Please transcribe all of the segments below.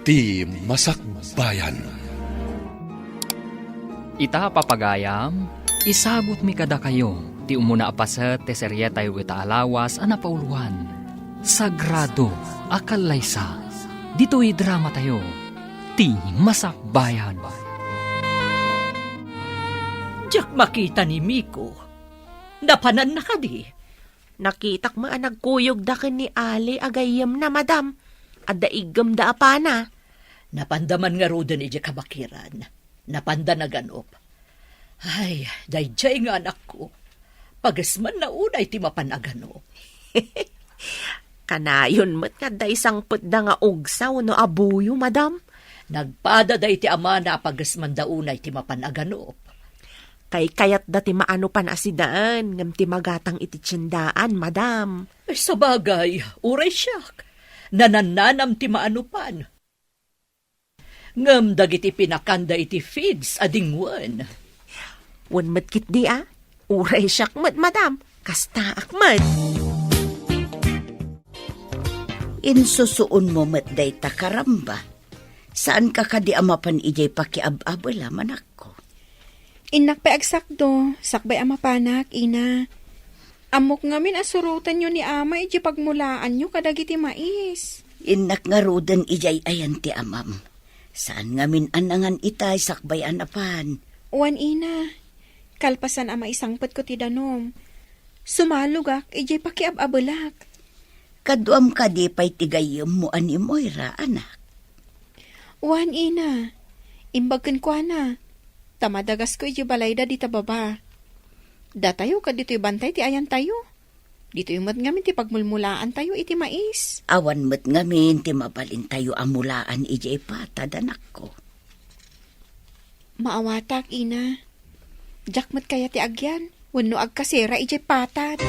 Ti Masakbayan. Ita papagayam, isagot mi kada kayo, ti umuna apaset ti seryetay wita alawas ana pauluan. Sagrado, akalaysa, dito'y drama tayo, ti Masakbayan. Diyak makita ni Miko. Napanan na ka di. Nakitak mga nagkuyog da ken ni Ali agayam na madam. Adda igam da apana. Napandaman nga rodan iti kabakiran. Napanda na ganop. Ay, dayjay nga anak ko. Pagasman na unay ti mapanaganop. Kanayon mo't nga da isang putda nga ugsaw no abuyo madam. Nagpada day ti ama na pagasman da unay ti mapanaganop. Kay kayat da ti maano pan asidaan ngam ti magatang iti tiyendaan madam. Ay, sa bagay, uray siyak. Nanananam ti maanupan. Ngam dagiti pinakanda iti feeds adingwan. Wan matkit di uray siyak mat madam. Kasta akmat. Insusuon mo matday takaramba. Saan ka kadi amapan ijay pakiab-abala manak ko? Inak pa agsakdo, sakbay amapanak, ina. Amok ngamin asurutan nyo ni ama iji pagmulaan nyo kadagiti mais. Inak nga rodan ijay ayan ti amam. Saan ngamin anangan itay sakbay anapan? Uwan ina, kalpasan ama isangpet ko ti danom. Sumalugak iji pakiab-abulak. Kaduam kadi pa'y tigayam mo ani Moira, anak. Uwan ina, imbagkan kwa na. Tamadagas ko iji balayda di tababa. Da tayo ka dito'y bantay ti ayan tayo. Dito'y mat ngamin ti pagmulmulaan tayo iti mais. Awan mo't ngamin ti mabalin tayo amulaan ijay patad, anak ko. Maawatak, ina. Jakmat kaya ti agyan. Wano agkasera ijay patad.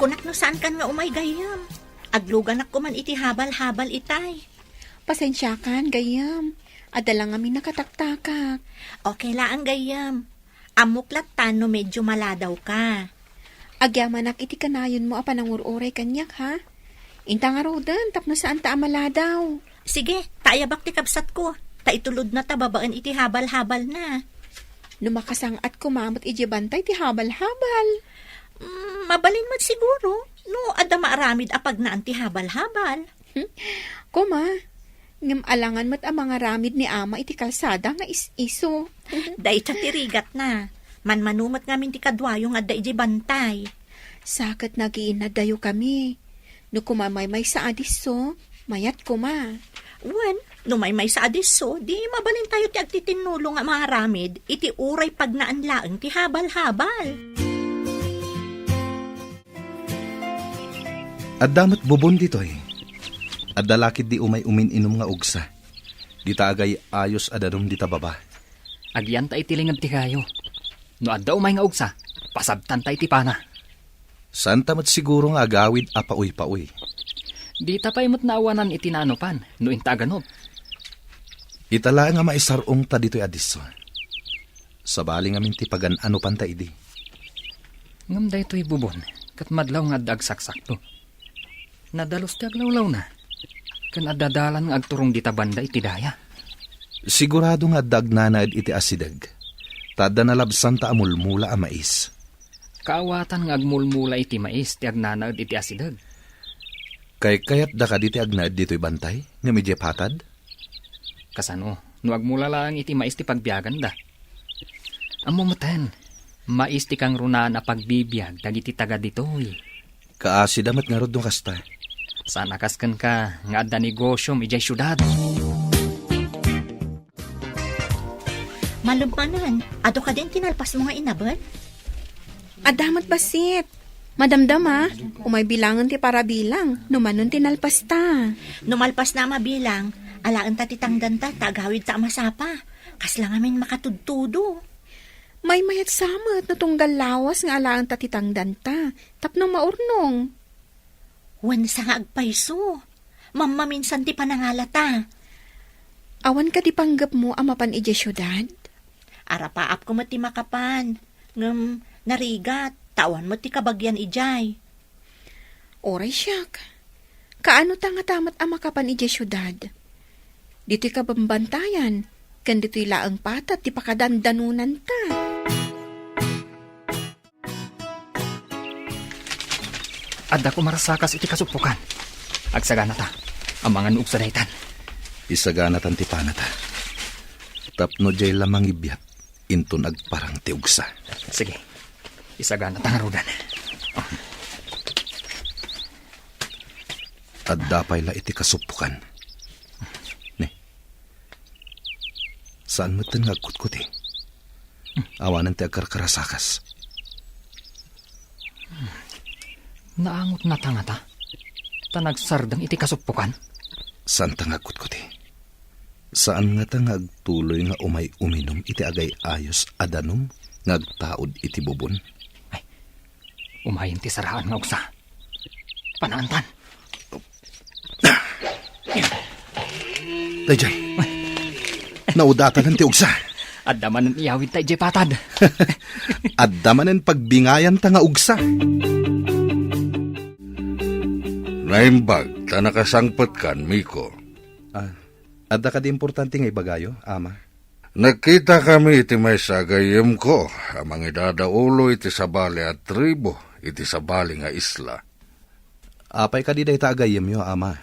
Kunak no saan kan nga umay gayam. Aglugan ako man iti habal-habal itay. Pasensya kan, gayam. Adala nga mi nakataktakak. Okay lang gayam. Amuklat tano medyo maladaw ka. Agyamanak iti kanayon mo apanangururay kanyak, ha? Inta nga rodan, tapno saan ta amaladaw. Sige, taayabak ti kabsat ko. Taitulod na tababaan iti habal-habal na. Numakasang at kumamot iti bantay ti habal-habal. Mabalin mat siguro. No, adda maaramid apag na anti habal-habal. Kuma, ngam alangan mat ang mga ramid ni ama iti kalsada nga is-iso. Day tatirigat na. Manmanumat ngamin ti kadwayong adda iti bantay. Sakat nagiin na dayo kami. No kumamay sa adiso, mayat kuma. Wen, no may sa adiso, di mabalin tayo ti agtitinulong nga mga ramid, iti uray pag naanlaang ti habal-habal. At damat bubon dito'y. At dalakid di umay umin-inom nga ugsa. Di tagay ayos adarom di tababa. Agyan ta itilingag ti kayo. No adda umay nga ugsa, pasabtan ta iti pana. Saan tamat siguro nga agawid apauy-pauy. Di ta pa'y mo't naawanan iti naanopan, no intaganop. Itala nga maisarong ta dito'y adiso. Sabali nga minti pagan ano pan ta idi. Ngam da ito'y bubon, kat madlaw nga dagsaksak to. Nadalos ti aglawlaw na. Kan adadalan nga agturong dita banda iti daya. Sigurado nga dagnanaid iti asidag. Tada nalabsan ta amulmula a mais. Kaawatan nga agmulmula iti mais ti agnanaid iti asidag. Kay kayat da ka diti agnaid dito'y bantay, nga medya patad? Kasano, no agmula lang iti mais ti pagbiagan da. Amumatan, mais ti kang runa na pagbibiyag dagiti taga dito'y. Kaasi damat nga rod nung kasta. Sana kaskan ka nga adda negosyo ijay syudad. Malumpanan, ado ka din tinalpas mo nga inaban? Adamat basit. Madamdama, umay bilangan ti para bilang, numanon tinalpas ta. Numalpas na mabilang, alaan ta titangdan ta, tagawid ta masapa. Kaslang amin makatudtudo. May mayat samat na tunggal lawas nga alaan ta titangdan ta, tapno maurnong. Wan sa nga agpaiso. Mamaminsan ti panangalata. Awan ka di panggap mo amapan ije syudad? Arapaap ko mati makapan. Ngam narigat, tawan mo ti kabagyan ijay. Oray siyak. Kaano ta nga tamat ama kapan ije syudad? Dito'y kabambantayan, kan dito'y laang patat, ti pakadandanunan ta. Adda ko marasakas iti kasupukan. Agsagana ta, ang mga nuog sa daytan. Isagana tan ti panata. Tapno jay lamang ibiyat, inton agparang ti ugsa. Sige, isagana ta nga rudan. At dapay la iti kasupukan. Ne, saan mo tan ngagkutkuti? Awanan ti agkarkarasakas. Naangot na ta nga ta. Tanagsardang iti kasupukan. Saan ta ngagkutkuti? Saan nga ta ngagtuloy nga umay uminom iti agay ayos adanom ngagtaod iti bubon? Umayin ti saraan nga ugsa. Panaantan. Dayjay, naudatan ng ti ugsa. Adda man iyawid tayo jay patad. At damanen pagbingayan ta nga ugsa. Naimbag, ta nakasangpot kan, Miko. Adda ka di importante nga ibagayo, ama. Nagkita kami iti may sagayem ko, amang idadaulo iti sabali at tribo, iti sabali nga isla. Apay ka di day tagayem yo, ama.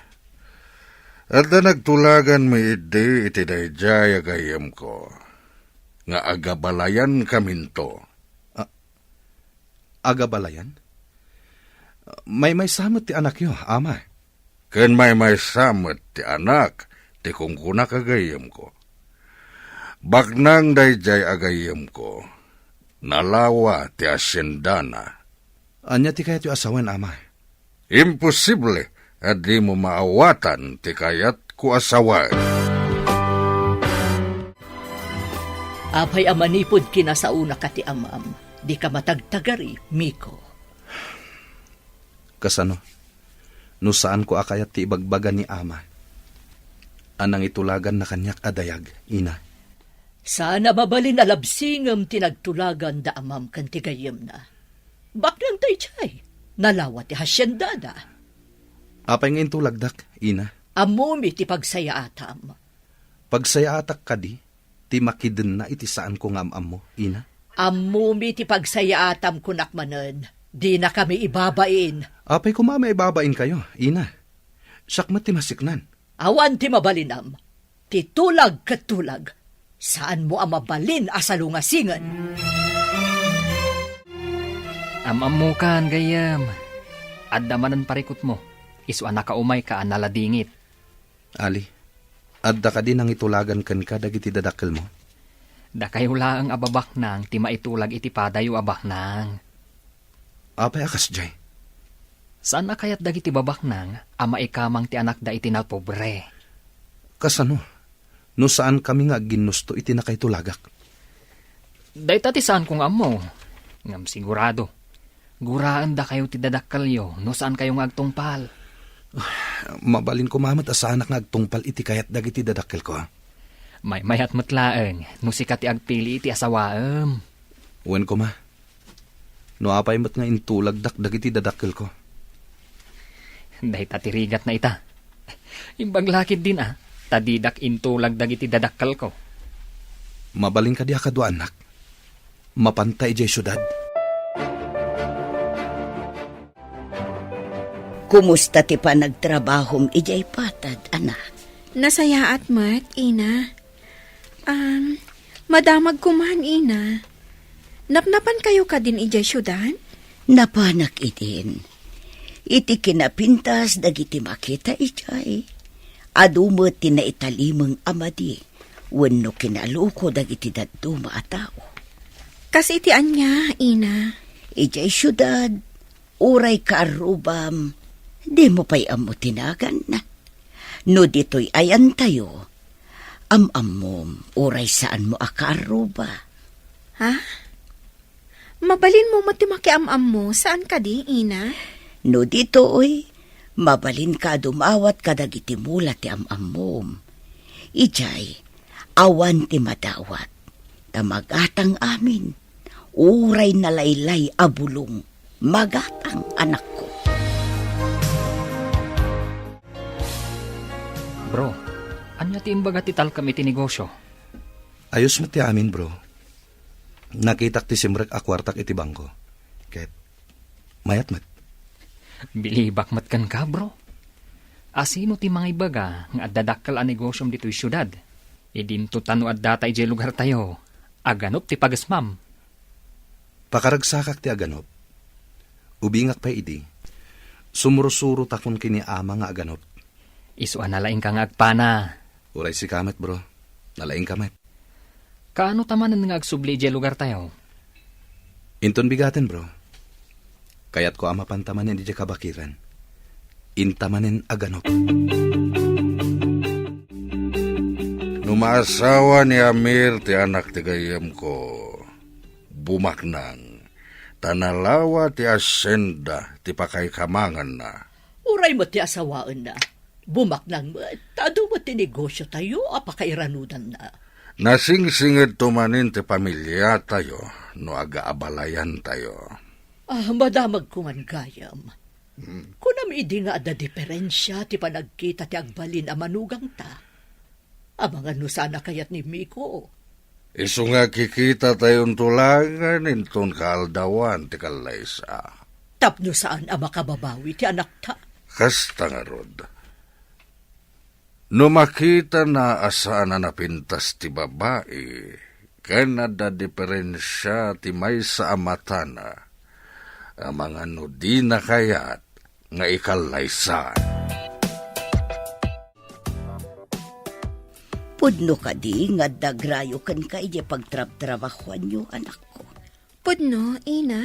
At na nagtulagan mi iti dayjay agayem ko, nga agabalayan kaminto. Agabalayan? May samot ti anak yo, ama. Ken may samot ti anak, ti kungkuna kagayem ko. Baknang dayjay agayem ko, nalawa ti asyendana. Anya ti kayat yo asawan, ama. Imposible at di mo maawatan ti kayat ko asawa. Apay amanipod kinasauna ka ti amam. Di ka matagtagari, Miko. Kasano? No saan ko akayat ti ibagbaga ni ama? Anang itulagan na kanyak adayag, ina. Sana mabalin alabsingam tinagtulagan da amam kan tigayem na. Baklang tayo chay, nalawa ti hasyendada. Apay nga intulagdak, ina. Amumi ti pagsayaatam. Pagsayaatak ka di, ti makiden na iti saan ko nga amam mo, ina. Amumi ti pagsayaatam kunakmanen, di na kami ibabain. Apay ko mama ibabain kayo, ina. Sakmat ti masiknan. Awan ti mabalinam, ti tulag katulag, saan mo ang mabalin asalungasingan? Amam mo kan, gayam. Adda manan parikot mo. Isu anak ka umay ka analadingit. Ali, adda ka din ang itulagan kan ka dagiti dadakkel mo. Da kayo laang ababak nang ti maitulag iti padayo abak nang. Apay akas jay. Saan na kayat dagiti babak nang ama ikamang ti anak da iti na pobre? Kasano? No saan kami nga ginusto iti nakaitulagak? Dahit ati saan kong amo? Ngam sigurado. Guraan da kayo ti dadakkalyo no saan kayo nga agtungpal. Mabalin ko mamat asanak nga agtungpal iti kayat dagiti dadakkel ko. May mayat matlaeng no sikat ti agpili iti asawaem. Uwan ko ma. No apay mat nga intulagdak dagiti dadakkel ko. Dahit atirigat na ita. Imbaglakid din tadidak intulag dagiti dadakkal ko. Mabalin ka di akadwa anak. Mapantay jay syudad. Kumusta ti pa nagtrabahom ijay patad, anak? Nasayaat mat, ina. Madamag kuman, ina. Napnapan kayo ka din ijay syudan? Napanak idin. Iti kinapintas dagiti makita ijay. Adumot ti na italimang amadi. Wenno kinaluko dagiti daduma a tao. Kasi iti anya, ina. Ijay syudad, uray kaarubam, di mo pa'y amo tinagan na. No dito'y ayan tayo, amom, uray saan mo akaruba. Ha? Mabalin mo matimaki mo, saan ka di, ina? No dito'y, mabalin ka dumawat ka dagiti mula ti amom. Ijay, awan ti madawat, tamagatang amin, uray na laylay abulong, magatang anak ko. ti imbaga ti talkam iti negosyo. Ayos mo ti amin, bro. Nakitak ti simrek akwartak iti bangko. Ket, mayat mat. Bilibak mat kan ka, bro. Asino ti mga ibaga nga addadakkel a negosyom dito'y syudad. Idinto tano at data iti lugar tayo. Aganop ti pagasmam. Pakaragsakak ti aganop. Ubingak pa idi. Sumurusuro takon kini ama nga aganop. Isuan nalaing ka nga agpana. Uray si kamet, bro. Nalaing kamet. Kaano tamanan nga agsubli iti lugar tayo? Inton bigaten, bro. Kayat ko ama pantamanin di kabakiran. Intamanin aganop. Numaasawa ni Amir ti anak ti gayam ko. Bumaknang. Tanalawa ti asyenda ti pakaykamangan na. Uray mo ti asawaan na. Bumaknang mo, tado mo ti negosyo tayo, apakairanudan na. Nasingsingid tumanin ti pamilya tayo no agaabalayan tayo. Madamag ko man gayam. Kunam idi nga ada diferensya ti panagkita ti agbalin a manugang ta. Mga no sana kayat ni Miko. Isu nga kikita tayong tulangan inton kaaldawan ti kalaysa. Tapno saan a makababawi ti anak ta. Kasta nga rod. No makita na asaan na napintas ti babae, kanada diferensya ti may sa amatana, ang mga no di na kayat nga ikalaysan. Pudno ka di nga dagrayo kan ka iti pagtrab-trabahuan nyo, anak ko. Pudno, ina.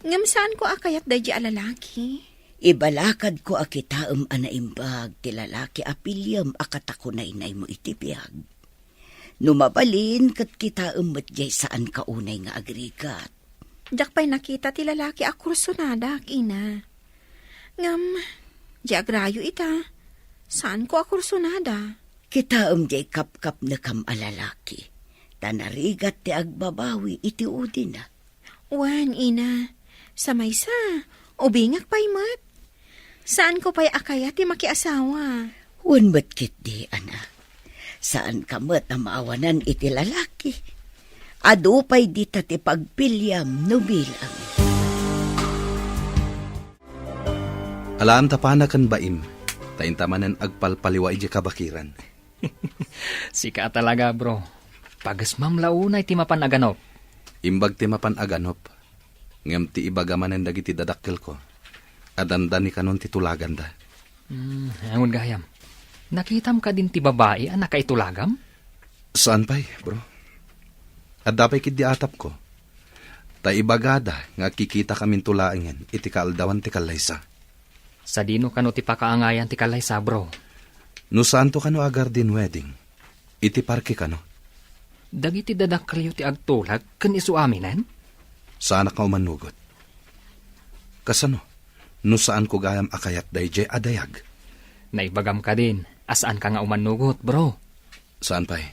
Ngam saan ko akayat da di alalaki? Ibalakad ko akitaam anaimbag ti lalaki apilyam akatakunay mo iti biyag. Numabalin kat kitaam matjay saan kaunay nga agrigat. Jak pa'y nakita ti lalaki a kursunada, ina. Ngam, di agrayo ita. Saan ko a kursunada? Kitaam jay kap-kap na kam alalaki. Tanarigat ti agbabawi iti udin na. Wan, ina. Sa maysa, ubingak pa'y mat. Saan ko pa'y akaya ti makiasawa? Wan matkit di, ana. Saan ka mat na maawanan iti lalaki? Ado pa'y di ti pagpilyam no bilang. Alam tapana kan baim. Taintamanan agpalpaliwa iti kabakiran. Sika talaga, bro. Pagasmam launay ti mapan aganop. Imbag ti mapan aganop. Ngem ti ibagamanan dagiti dadakkel ko. Adanda ni kanon ti tulagan da. Angon gayam. Nakitam ka din ti babae a nakaitulagam? Saan pa'y, bro? At dapay kid di atap ko. Ta ibagada nga kikita kamin tulaangan iti kaaldawan ti kalaysa. Sa dino kano ti pakaangayan ti kalaysa, bro? No saan to kano agar din wedding? Iti parke kano? Dagiti dadakkelyo ti agtulag ken isu aminan? Saan ka umanugot? Kasano? No saan ko gayam akayat dayjay adayag? Naibagam ka din. Asaan ka nga umanugot, bro? Saan pa'y?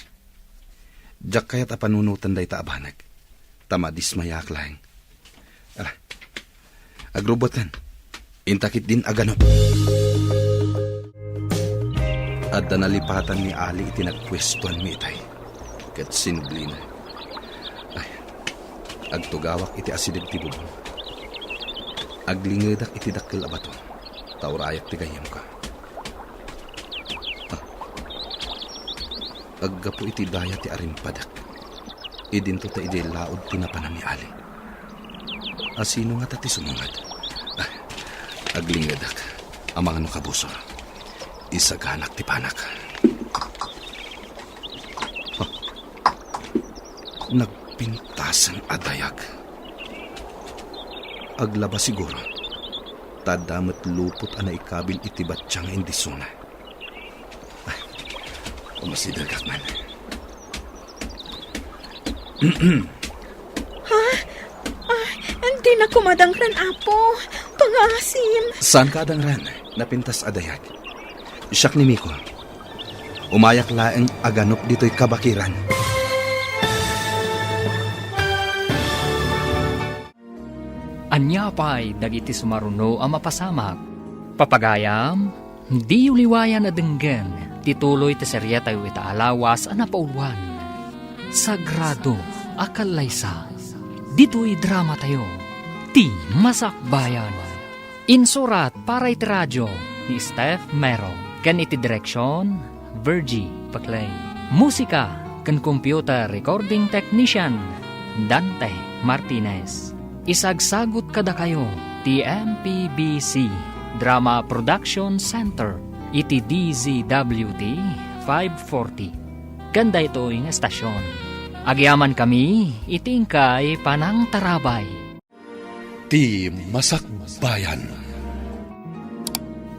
Diyak kayat apanunutan day taabanag. Tama dismayak lang. Ara, agrubotan. Intakit din aganop. At nalipatan ni Ali itinagpwestuan mi itay. Kat sinubli na. Ay, agtugawak iti asideg ti bubong. Aglingedak iti dakkel abato. Taurayak ti gayam ka. Aggapo iti daya ti arimpadak. Idinto ta iti laod tinapanan ni Ali. Asino nga tati sumungad? Aglingedak. Amang ano kabusor. Isaganak ti panak. Nagpintasan adayag. Aglaba siguro. Tadamat lupot ana ikabil iti batsyang indisuna. Umasidagak man. Hindi na kumadangran, apo. Pangasim. Saan ka adangran? Napintas adayag. Siyak ni Miko. Umayak laeng aganop dito'y kabakiran. Anya pa'y dagiti sumaruno ang mapasamak. Papagayam, Di uliwayan na denggan, tituloy ti serya tayo itaalawas ang napauluan. Sagrado Akalaysa. Dito'y drama tayo. Ti Masakbayan. Insurat para iti radyo ni Steph Mero. Kan iti direksyon, Virgie Paclay. Musika kan computer recording technician, Dante Martinez. Isagsagot kada kayo, TMPBC Drama Production Center, iti DZWT 540. Ganda ito yung estasyon. Agyaman kami, itingkay panang tarabay. Ti Masakbayan.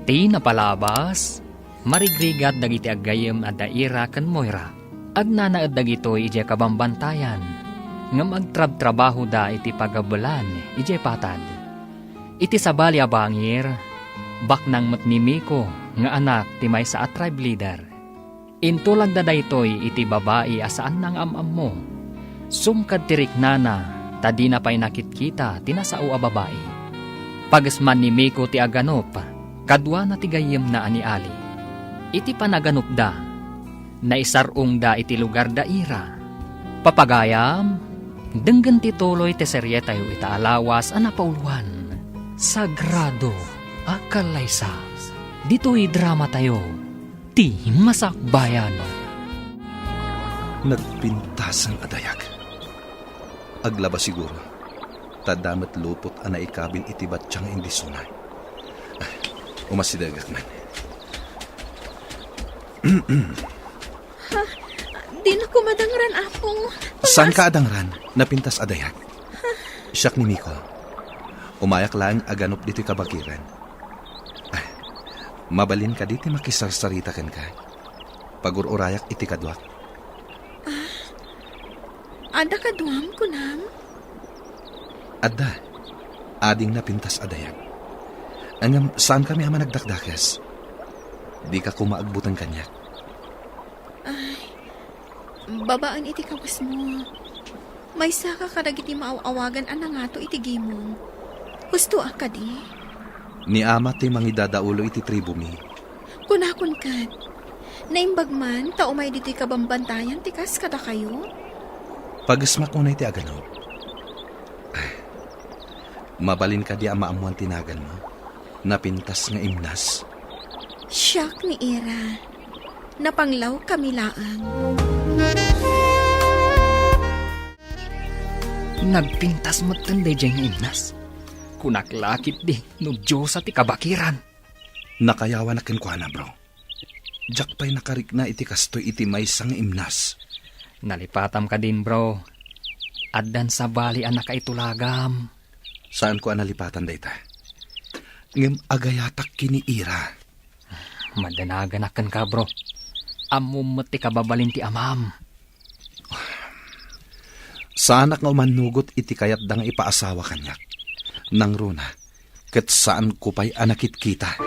Ti napalabas, marigrigat dagiti aggayem at daira kan Moira. Agnanaad dagito ije kabambantayan, nga magtrab-trabaho da iti pagabulan ije patad. Iti sabali abangir, baknang matnimiko nga anak ti may sa tribe leader. Intulag da daytoy iti babae asaan ng amam mo. Sumkad tirik nana, tadi na pa'y nakitkita tinasao a babae. Pagasman ni Miko ti aganop, kadwa na ti gayem na ani Ali. Iti panaganop da, naisarong da iti lugar da ira. Papagayam, denggan ti tuloy ti serye tayo itaalawas a napauluan. Sagrado Akalaysa. Dito'y drama tayo. Ti Masakbayan. Nagpintasan adayag. Aglaba siguro. Tadamat lupot ana ikabin iti batsyang indisuna. Umasidagak man. Di na ko madangran, Apo. Saan ka adangran? Napintas adayag. Siyak ni Miko. Umayak lang aganop dito'y kabakiran. Mabalin ka diti makisarsarita ken ka. Pagururayak iti kadwak. Ada kaduam ko nam. Adda, ading napintas adayag. Angam, saan kami ama nagdakdakas? Di ka kumaagbutan kanyak. Babaan iti kawas mo. May saka kadagiti maawagan ana nga to iti gimong. Gusto ka di? Ni ama ti mangidadaulo iti tribu mi. Kunakon kad. Naimbag man, taumay dito'y kabambantayan, tikas kada kayo? Pagasmak mo na iti agano. Mabalin ka di ama amuan tinagan mo. Napintas nga imnas. Siyak ni Ira. Napanglaw kami laang. Nagpintas mo't tanday diyang imnas. Kunaklakit di, no Diyos at ikabakiran. Nakayawa na kenkwana, bro. Jak pa'y nakarik na iti kastoy iti may sang imnas. Nalipatam ka din, bro. Addan sa bali anak kaitulagam. Saan ko analipatan dayta? Ngem agayatak kini Ira. Madanaganakan ka, bro. Amum ti kababalin ti amam. Saanak nga umanugot iti kayat da nga ipaasawa kanyak. Nang runa, ket saan ko pa'y anakit kita.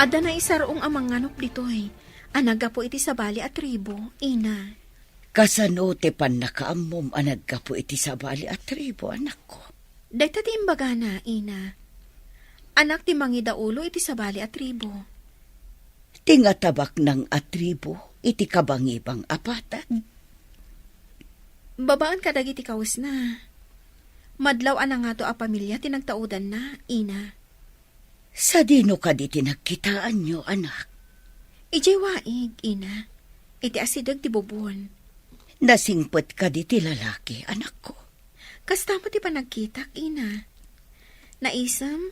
Ada na isarong amang nganop dito'y. Anaga po iti sabali at tribo, ina. Kasano te pan nakaamom anagka po iti sabali at tribo, anak ko. Dahita ti imbaga na, ina. Anak ti mangidaulo iti sabali at tribo. Tingatabak ng atribo, iti kabangibang apatan. Babaan ka dagiti kawas na. Madlaw ana nga to a pamilya tinagtaudan na, ina. Sa dino ka di tinagkitaan nyo, anak. Ijay waig, ina. Iti asidag ti bubon. Nasingpot ka di ti lalaki, anak ko. Kasta mo ti panagkitak, ina. Naisam,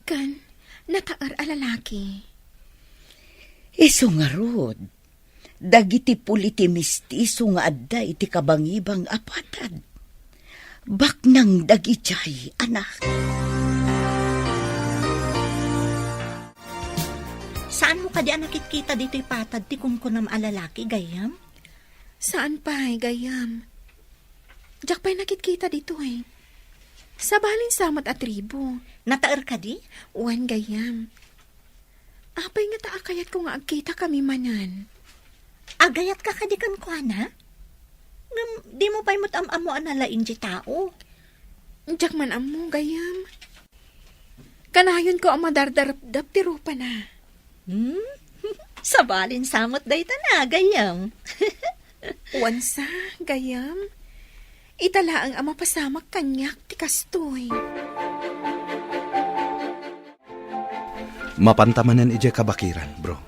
kan, nataar a lalaki. Iso nga rod. Dagiti puliti mistiso nga adda iti kabangibang apatad. Baknang dagitay, anak. Saan mo ka di nakikita dito'y patad ti kumkunam alalaki, gayam? Saan pa, gayam? Diyak pa'y nakitkita dito eh. Sa balin samat at tribo. Nataer ka di? Uwan, gayam. Apay nga taakayat ko nga agkita kami manan. Agayat ka kadikan ko, na? Ngam, di mo pa'y matamamo analain di tao. Diyak man amo, gayam. Kanayon ko ang madardarap ti rupa na. Sa balin samot day na, gayam. Wansa, gayam. Itala ang mapasamak kanyak ti kastoy. Mapantamanan ije kabakiran, bro.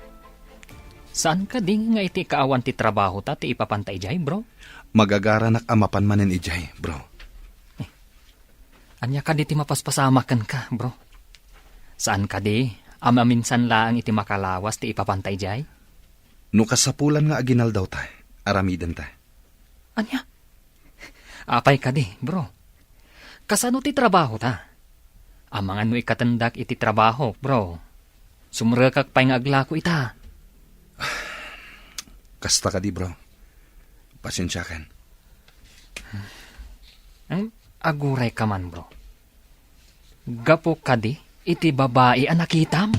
Saan ka ding nga iti kaawan ti trabaho ta ti ipapantay jay, bro? Magagaranak amapan manen ijay, bro. Anya ka di ti mapaspasamakan ka, bro? Saan ka di? Ama minsan laang iti makalawas ti ipapantay jay? No kasapulan nga aginal daw ta, aramidan ta. Anya? Apay ka di, bro. Kasano ti trabaho ta? Amangan no ikatandak iti trabaho, bro. Sumrekak pa'y nga aglako ita. Kasta ka di, bro. Pasensya kan. Aguray ka man, bro. Gapo ka di, iti babae ang nakitam.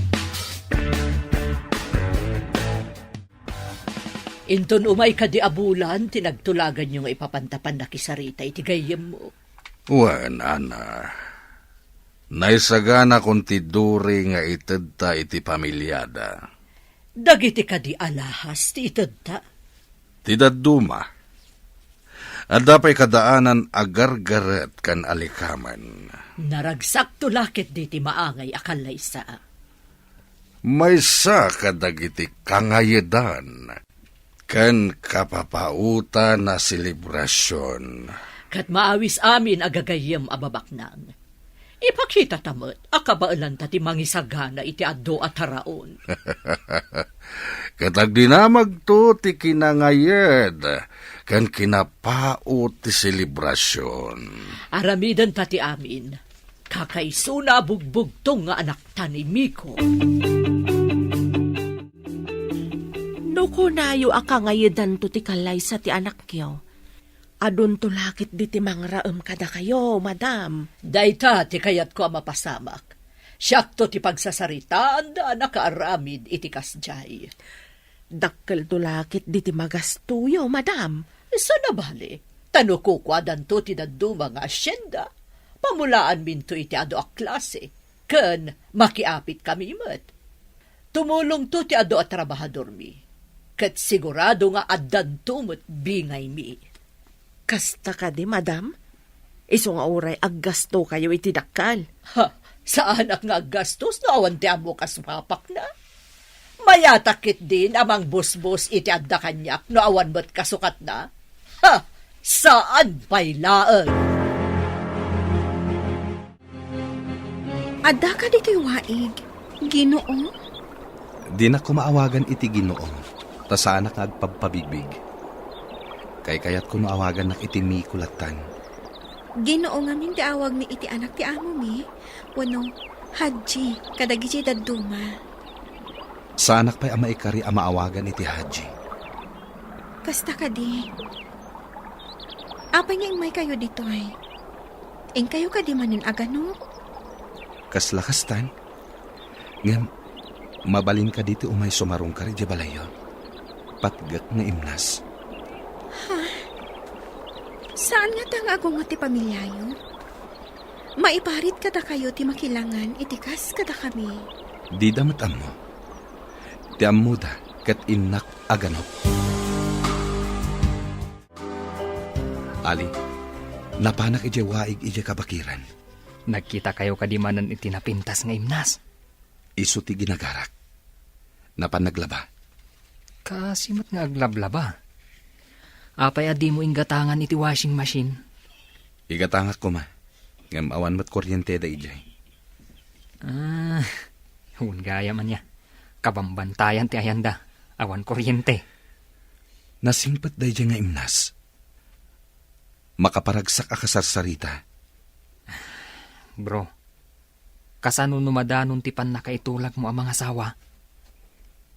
Inton umay ka di abulan, tinagtulagan yung ipapantapan na kisarita, iti gayem mo. Wan, ana. Naisagana kung tiduri nga itadta iti pamilyada. Dagiti ka di alahas, ti itadta. Tidaduma. At dapay kadaanan agargaret kan alikaman. Naragsak tulakit di ti maangay akalay sa. May sa kadagiti kangayedan. Kan kapapauta na selebrasyon. Kat maawis amin agagayem ababaknang. Ipakita tamot, akabaalan ta ti mangisagana iti addo at haraon. Katag dinamag to ti kinangayed, kan kinapaot ti selebrasyon. Aramidan ta ti amin, kakaisuna bugbugtong nga anak ta ni Miko. No kunayo akangayedan to ti kalay sa ti anak kyo. Adun tulakit di ti mangraem kada kayo, madam. Dayta ti kayat ko ang mapasamak. Siyakto ti pagsasaritaan da nakaaramid iti kasjay. Dakkel tulakit di ti magastuyo, madam. Sa nabali, tano ko kwadan to ti daduma nga asyenda. Pamulaan minto iti ado a klase. Ken makiapit kami met. Tumulong to ti ado a trabahador mi. Ket sigurado nga addan tumot bingay mi. Kasta ka di, madam? Iso nga oray aggasto kayo iti dakkal. Ha, sa anak nga gastos na awan ti amo kaswapak na. Mayatakit din amang busbus iti adda kanyak no awan mo't kasukat na. Ha, saan pa'y laeng? Adda ka dito'y waig. Ginoo? Di na ko maawagan iti Ginoo, ta sana nga agpagpabigbig. Kay kayat ko no awagan nak iti Mikulatan. Ginoo nga min awag mi iti anak ti amo mi. Wano, Haji, kadagiti daduma. Sa anak pa'y ama ikari ang maawagan iti Haji. Kasta ka di. Apay nga may kayo dito ay. Ing kayo ka di manin agano? Kaslakastan. Ngam, mabalin ka dito umay sumarong ka rin di balayo. Patgak nga imnas. Saan nga tang ako nga ti pamilyayo? Maiparit kada kayo ti makilangan, itikas kada kami. Di damat amo. Ti amo da, kat inak aganop. Ali, napanak ije waig ije kabakiran. Nagkita kayo kadimanan iti napintas nga imnas. Isu ti ginagarak. Napanaglaba. Kasimot nga aglablaba. Apay adi mo inggatangan iti washing machine. Igatangak ko ma. Ngam awan mat kuryente da ijay. Hun gaya man niya. Kabambantayan ti ayanda. Awan kuryente. Nasimpet da ijay nga imnas. Makaparagsak akasarsarita. Bro, kasano numadanon ti pan nakaitulak mo ang mga sawa?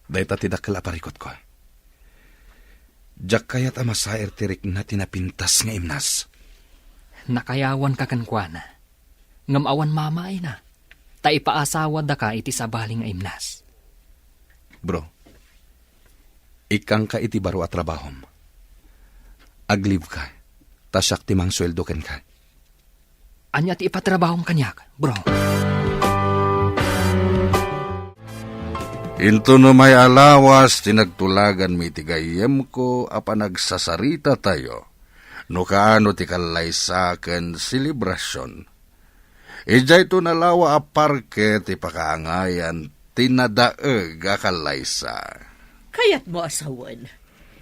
Dahita ti dakkel aparikot ko. Jak kayat ama saer tirik na tinapintas nga imnas. Nakayawan ka kankwana. Ngamawan mamay na. Ta ipaasawa da ka iti sabaling nga imnas. Bro, ikang ka iti baro at trabahom. Aglive ka, tasyak timang sweldo ken ka. Anya ti ipatrabahong kanyak, bro. Into no may alawas, tinagtulagan mi ti gayem ko, apan nagsasarita tayo, no kaano ti kalaysa ken selebrasyon. Ijay to nalawa a parke ti pakaangayan, tinadaeg a kalaysa. Kayat mo asawan,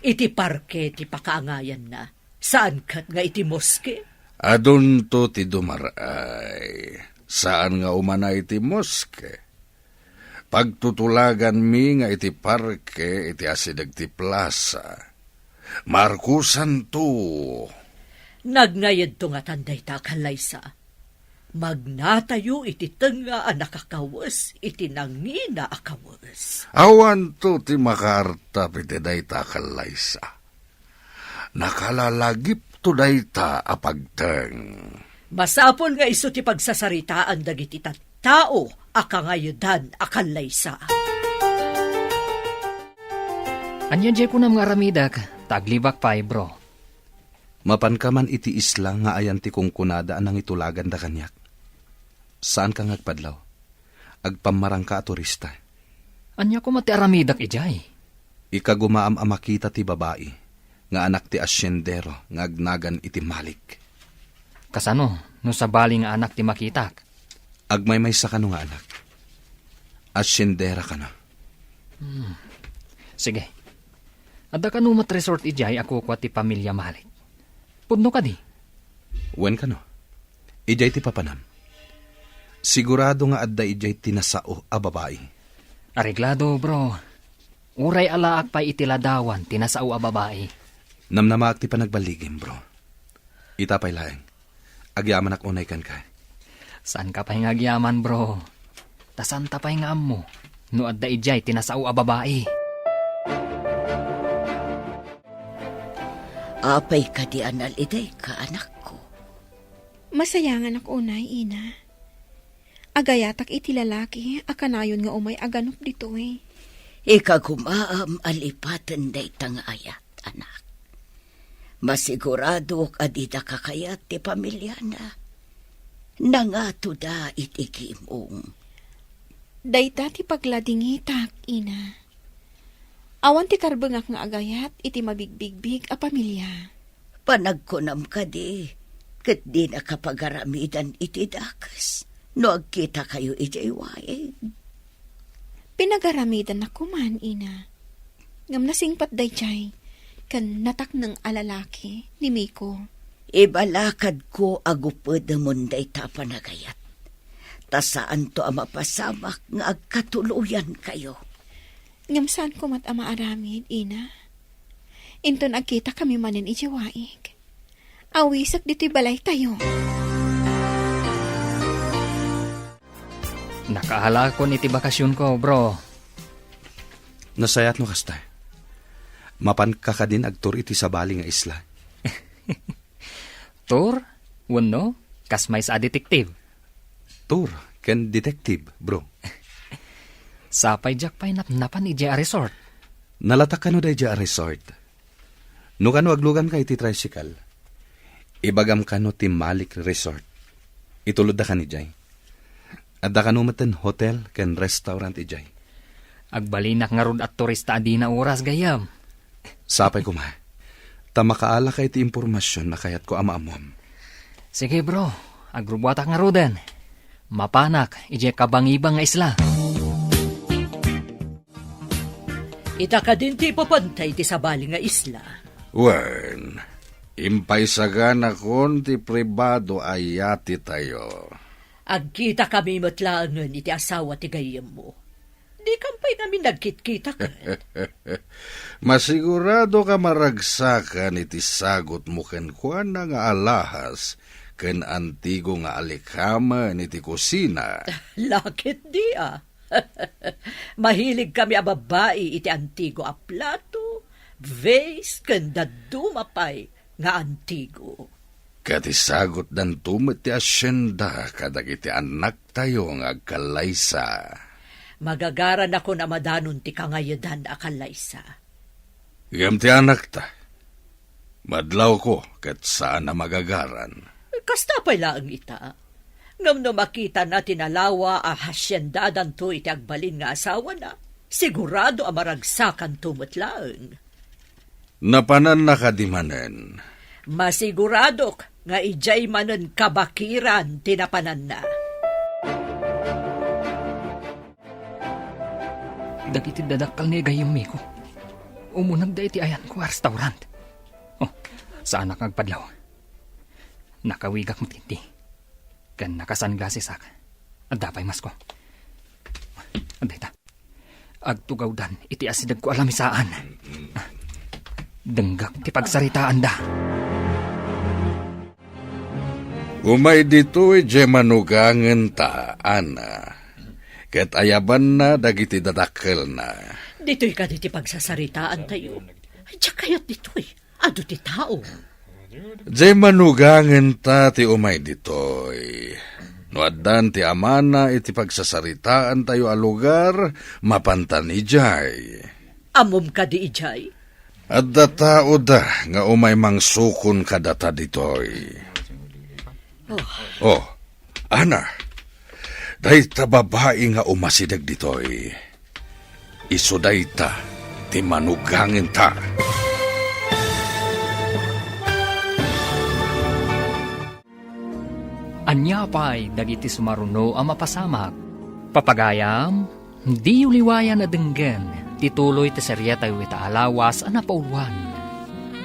iti parke ti pakaangayan na. Saan kat nga iti moske? Adun to ti dumaray, saan nga umanay ti moske? Pagtutulagan mi nga iti parke, iti asidag ti plaza. Markusan to. Nagnayad to nga tanday ta kalaysa. Magnatayo iti tenga a nakakawas, iti nangina akawas. Awan to ti makaarta piti dayta kalaysa. Nakalalagip to dayta apagteng. Masapol nga iso ti pagsasaritaan dagiti tao akangayudan akalaysa. Anya jay ko na mga ramidak, taglibak pa bro. Mapan ka man iti isla nga ayan ti kungkunada anang itulagan da kanyak. Saan ka ngagpadlaw? Agpamarang ka a turista. Anya ko mati aramidak ijay. Ikagumaam a makita ti babae, nga anak ti asyendero, nga agnagan iti malik. Kasano, no sa bali nga anak ti makitak? Agmaymay sa kano nga anak. Asyendera ka na. Sige. Adda ka numat resort ijay ako kwa ti pamilya malik. Pudno ka di. Wen ka no? Ijay ti papanam. Sigurado nga adda ijay tinasao a babae. Areglado bro. Uray alaak pa itiladawan tinasao a babae. Namnamaak ti panagbaligim, bro. Itapay laeng. Agyaman ak unay kan ka. Saan ka pa'y ngagyaman bro? Tasan ta pa'y nga mo? No adda ijay tinasao a babae. Apay ka di anal iday ka, anak ko. Masayangan ako unay, ina. Agayatak iti lalaki, akanayon nga umay aganop dito eh. Ikagumaam alipatan day tangayat, anak. Masigurado adida kakayat ti pamilya na. Nangato da itigimong. Dayta ti pagladingitak, ina. Awan ti karbengak nga agayat, iti mabigbigbig a pamilya. Panagkunam ka di, kat di nakapagaramidan iti dakas. No agkita kayo iti iwaig. Pinagaramidan ako man, ina. Ngam nasingpat day chay, kan natak ng alalaki ni Miko. Ibalakad ko agupod munday tapanagayat. Tasaan to ang mapasamak nga agkatuluyan kayo. Ngam saan ko mat ama aramid, ina? Inton agkita kami manin ijiwaig. Awisak dito'y balay tayo. Nakahala ko iti bakasyon ko bro. Nasayat no kasta. Mapan ka ka din agtur iti sabali nga isla. Tur, wano, kasmay sa detektiv. Tur, ken detective, bro. Sapay jak pa'y napnapan iti a resort. Nalatak ka no day a resort. No kano aglugan ka iti tricycle. Ibagam ka no ti Malik Resort. Itulod da ka ni Jay. Adda ka no maten hotel ken restaurant ijay. Agbalinak nga rod at turista adi na oras gayam. Sapay ko ma. Tamakaala ka iti impormasyon na kayat ko amaamom. Sige bro, agrubuatak nga roden. Mapanak, ije kabangibang nga isla. Ita ka din ti papantay ti sabali nga isla. Wen, impaysagan akon ti pribado ayati tayo. Agkita kami matlaangan iti asawa ti gayem mo. Di kampay namin nagkit-kita ka. Masigurado ka maragsakan iti sagot mo ken kuan na nga alahas ken antigo nga alikama iti kusina. Lakit di ah. Mahilig kami a babae iti antigo a plato, vase, kanda dumapay nga antigo. Kati sagot dan tumit ti asyenda kadag iti anak tayo nga agkalaysa. Magagaran ako na madanon ti kangayadan a kalaysa. Igam ti anak ta. Madlaw ko kat saan na magagaran. Kasta pa'y laang ita. Ngam no makita natin alawa a hasyendadan to iti agbalin nga asawa na. Sigurado amaragsakan tumutlaang. Napanan na kadimanen. Masiguradok nga ijay manen kabakiran tinapanan na. Dagiti dadakkel ni gayem Miko. Umunag da iti ayan ko restaurant. Oh, saan nakagpadlaw? Nakawigak mo tinti. Kan nakasunglasses ak. At dapay mas ko. Anday ta. Agtugaw dan iti asidag ko alamisaan. Denggak ti pagsaritaan da. Umay dito'y manugangen ta, Ana. Ket ayaban na dagiti dadakkel na. Dito'y ka diti pagsasaritaan tayo. Ay, tiyak kayat dito'y. Ado ti tao. Manugangen ta ti umay dito'y. No addan ti amana iti pagsasaritaan tayo a lugar, mapantan ijay. Amom ka di ijay. At datao da nga umay mangsukon kadata ditoy. Oh, Ana, dahi ta babae nga umasidag ditoy. Iso dahi ta, ti manugangin ta. Anya pa'y dagiti sumaruno ang mapasamak. Papagayam, di uliwayan na denggen, tituloy ti serya tayo ita alawas ang napauluan.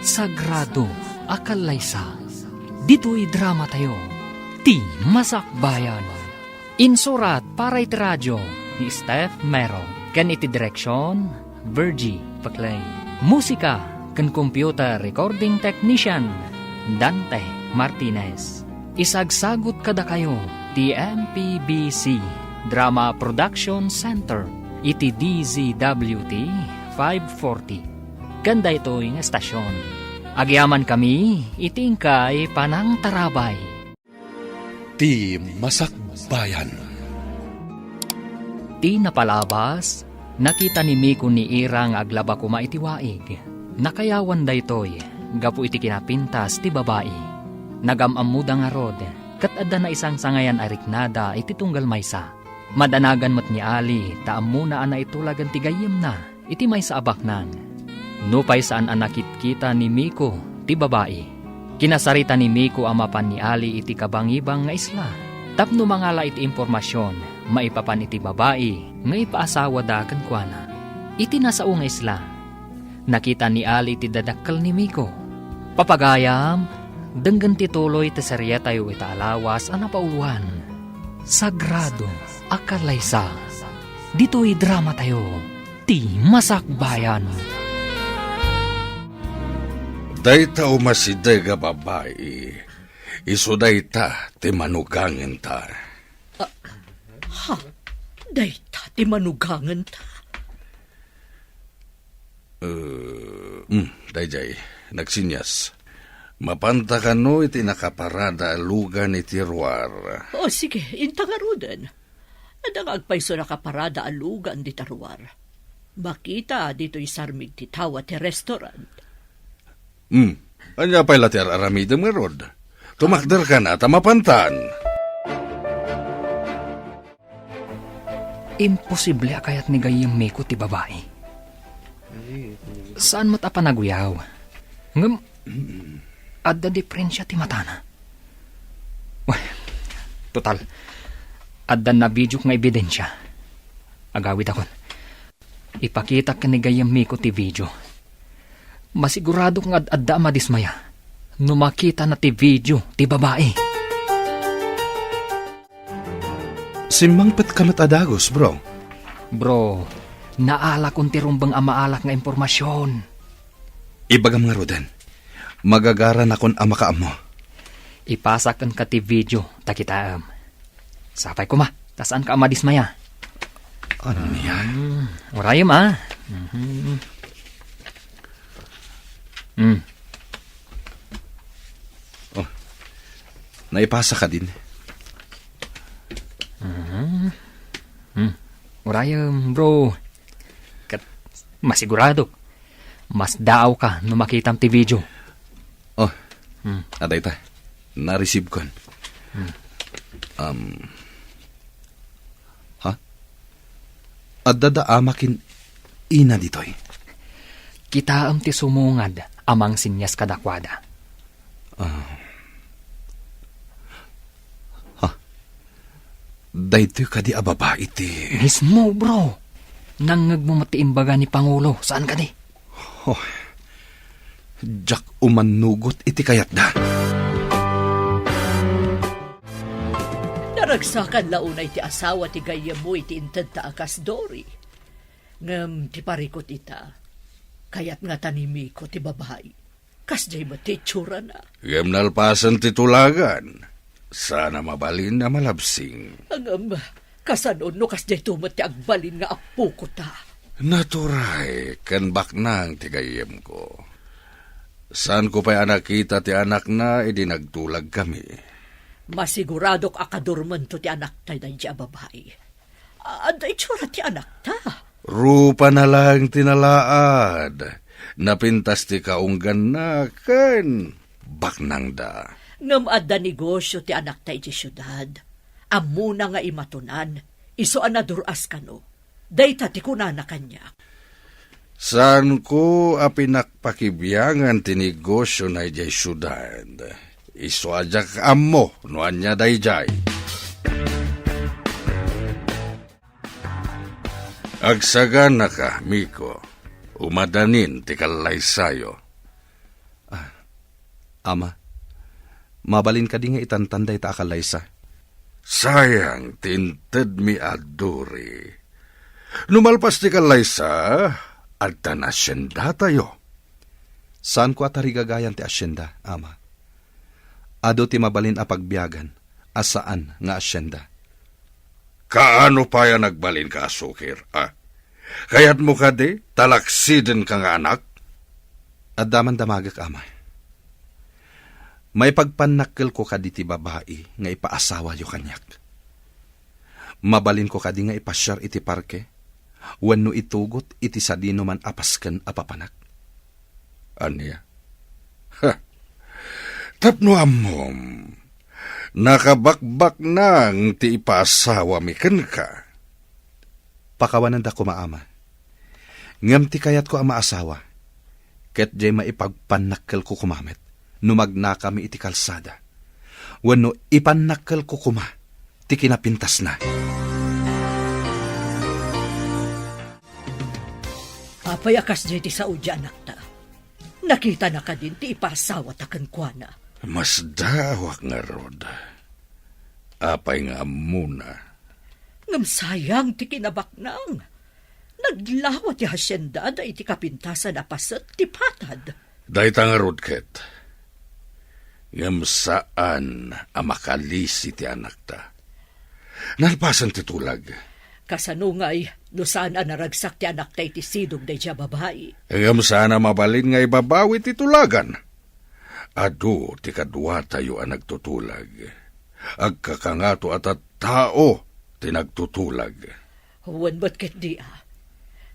Sagrado, akalaysa, dito'y drama tayo, ti masakbayan. Insurat para iti radyo ni Steph Mero, kan iti direksyon, Virgie Paclay. Musika, kan computer recording technician, Dante Martinez. Isagsagot kada kayo, ti MPBC Drama Production Center, iti DZWT 540. Ganda ito yung estasyon. Agyaman kami, itingkay panang tarabay. Ti Masakbayan. Ti napalabas, nakita ni Miko ni Irang aglaba kuma iti waig. Nakayawan da ito'y, gapu iti kinapintas ti babae. Nagamammuda nga rod, kat adda na isang sangayan ariknada iti tunggal maysa. Madanagan mat ni Ali, taamuna ana itulagan ti gayem na, iti maysa abak nang. Nupay saan anakit kita ni Miko, ti babae. Kinasarita ni Miko amapan ni Ali iti kabangibang nga isla. Tapno mangala iti impormasyon, maipapan iti babae, nga ipaasawa da kankwana. Iti nasao nga isla. Nakita ni Ali iti dadakkel ni Miko. Papagayam, denggan tituloy ti serya tayo ita alawas ang napauluan. Sagrado, akalaysa. Dito'y drama tayo, ti masakbayan. Dayta umasiday nga babae, iso dayta ti manugangin ta. Dayta ti manugangan ta. Dayjay, nagsinyas. Mapanta ka no iti nakaparada alugan iti ruar. O sige, intangarudan. Adang agpayso nakaparada alugan di taruar. Makita dito'y sarmig ti tawa ti restaurant. Anya pa'y latir aramidem nga rod. Tumakder ka na, tamapantan. Imposible akayat ni gayem Miko ti babae. Saan mo't apanaguyaw? Ngam, adda diferensya ti matana. Total, adda na video nga ebidensya. Agawid akon. Ipakita ka ni gayem Miko ti video. Masigurado nga adda madismaya. Numakita na ti video ti babae. Simangpet kamat adagos, bro. Bro, naalak kong tirumbang amaalak nga impormasyon. Ibagam nga roden. Magagaran akon ama ka mo. Ipasakan ka ti video, takitaam. Sapay ko ma, tasaan ka amadismaya. Ano niya? Urayam ah. Oh, naipasa ka din. Urayam bro. Kat, masigurado. Mas daaw ka no makitam ti video. Oh, aday ta. Na-receive kon. Ha? Adada amakin ina ditoy. Kita ti sumungad amang sinyas kadakwada. Daytoy ka di ababa iti. Mismo, bro. Nangag mo matiimbaga ni Pangulo. Saan ka di? Jack umanugot iti kayat da. Naragsakan launay ti asawa ti gayam mo iti inted ta akas Dory. Ngem ti parikot ita. Kayat nga tanimi ko ti babae. Kas jay ba ti tsura na. Yam nalpasan ti tulagan. Sana mabalin na malabsing. Angam, kasanon no kas jay tumat ti agbalin nga apo ko ta. Naturay, kan baknang ti gayem ko. Saan ko pa'y anak kita ti anak na, nagtulag kami. Masiguradok akadurman to ti anak tayo na dya babae. Aday tsura ti anak ta. Rupa na lang tinalaad. Napintas ti kaunggan na kan baknang da. Ngam adda negosyo ti anak tayo di syudad. Amuna nga imatunan. Iso anaduras ka no. Dayta ti kunana kanya. Saan ko apinakpakibiyangan ti negosyo na jay syudad. Iso ajak ammo no anya dayjay. Agsagan na ka, Miko. Umadanin ti kalaysayo. Ama, mabalin ka di nga itantanday ta akalaysa. Sayang, tinted mi aduri. Numalpas ti kalaysa, adta na asyenda tayo. Saan ko atarigagayan ti asyenda, ama? Ado ti mabalin a pagbiyagan, asaan nga asyenda? Kaano pa yan nagbalin ka, Sukir, Kayat mo ka di, talaksiden ka nga anak? At daman damagak, ama. May pagpanakkel ko kadi ti babae nga ipaasawa yo kanyak. Mabalin ko kadi nga ipasyar iti parke, wenno itugot iti sadino man apasken apapanak. Anya? Tapno amom, nakabakbak nang ti ipaasawa mi ken ka. Pakawanan da ko maama. Ngam ti kayat ko ang maasawa, ket jay maipagpanakkel ko kumamit. Numagna kami iti kalsada. Wano ipanakkel ko kuma, ti kinapintas na. Apay akas jay ti saudya anak ta. Nakita na ka din ti ipasawa takan kwa na. Mas dawak nga rod. Apay nga muna. Ngam sayang ti kinabaknang. Naglawa ti hasyenda da iti kapintasan apaset ti patad. Dahita nga rod, Ket. Ngam saan amakalisi ti anak ta. Nalpasan ti tulag. Kasanungay, no saan naragsak ti anak ta iti sidog da iti babae. Ngam saan mabalin nga ibabawi ti tulagan. Ado ti kadwa tayo ang nagtutulag. Agkakangato at tao ti nagtutulag. Huwan ba't ket di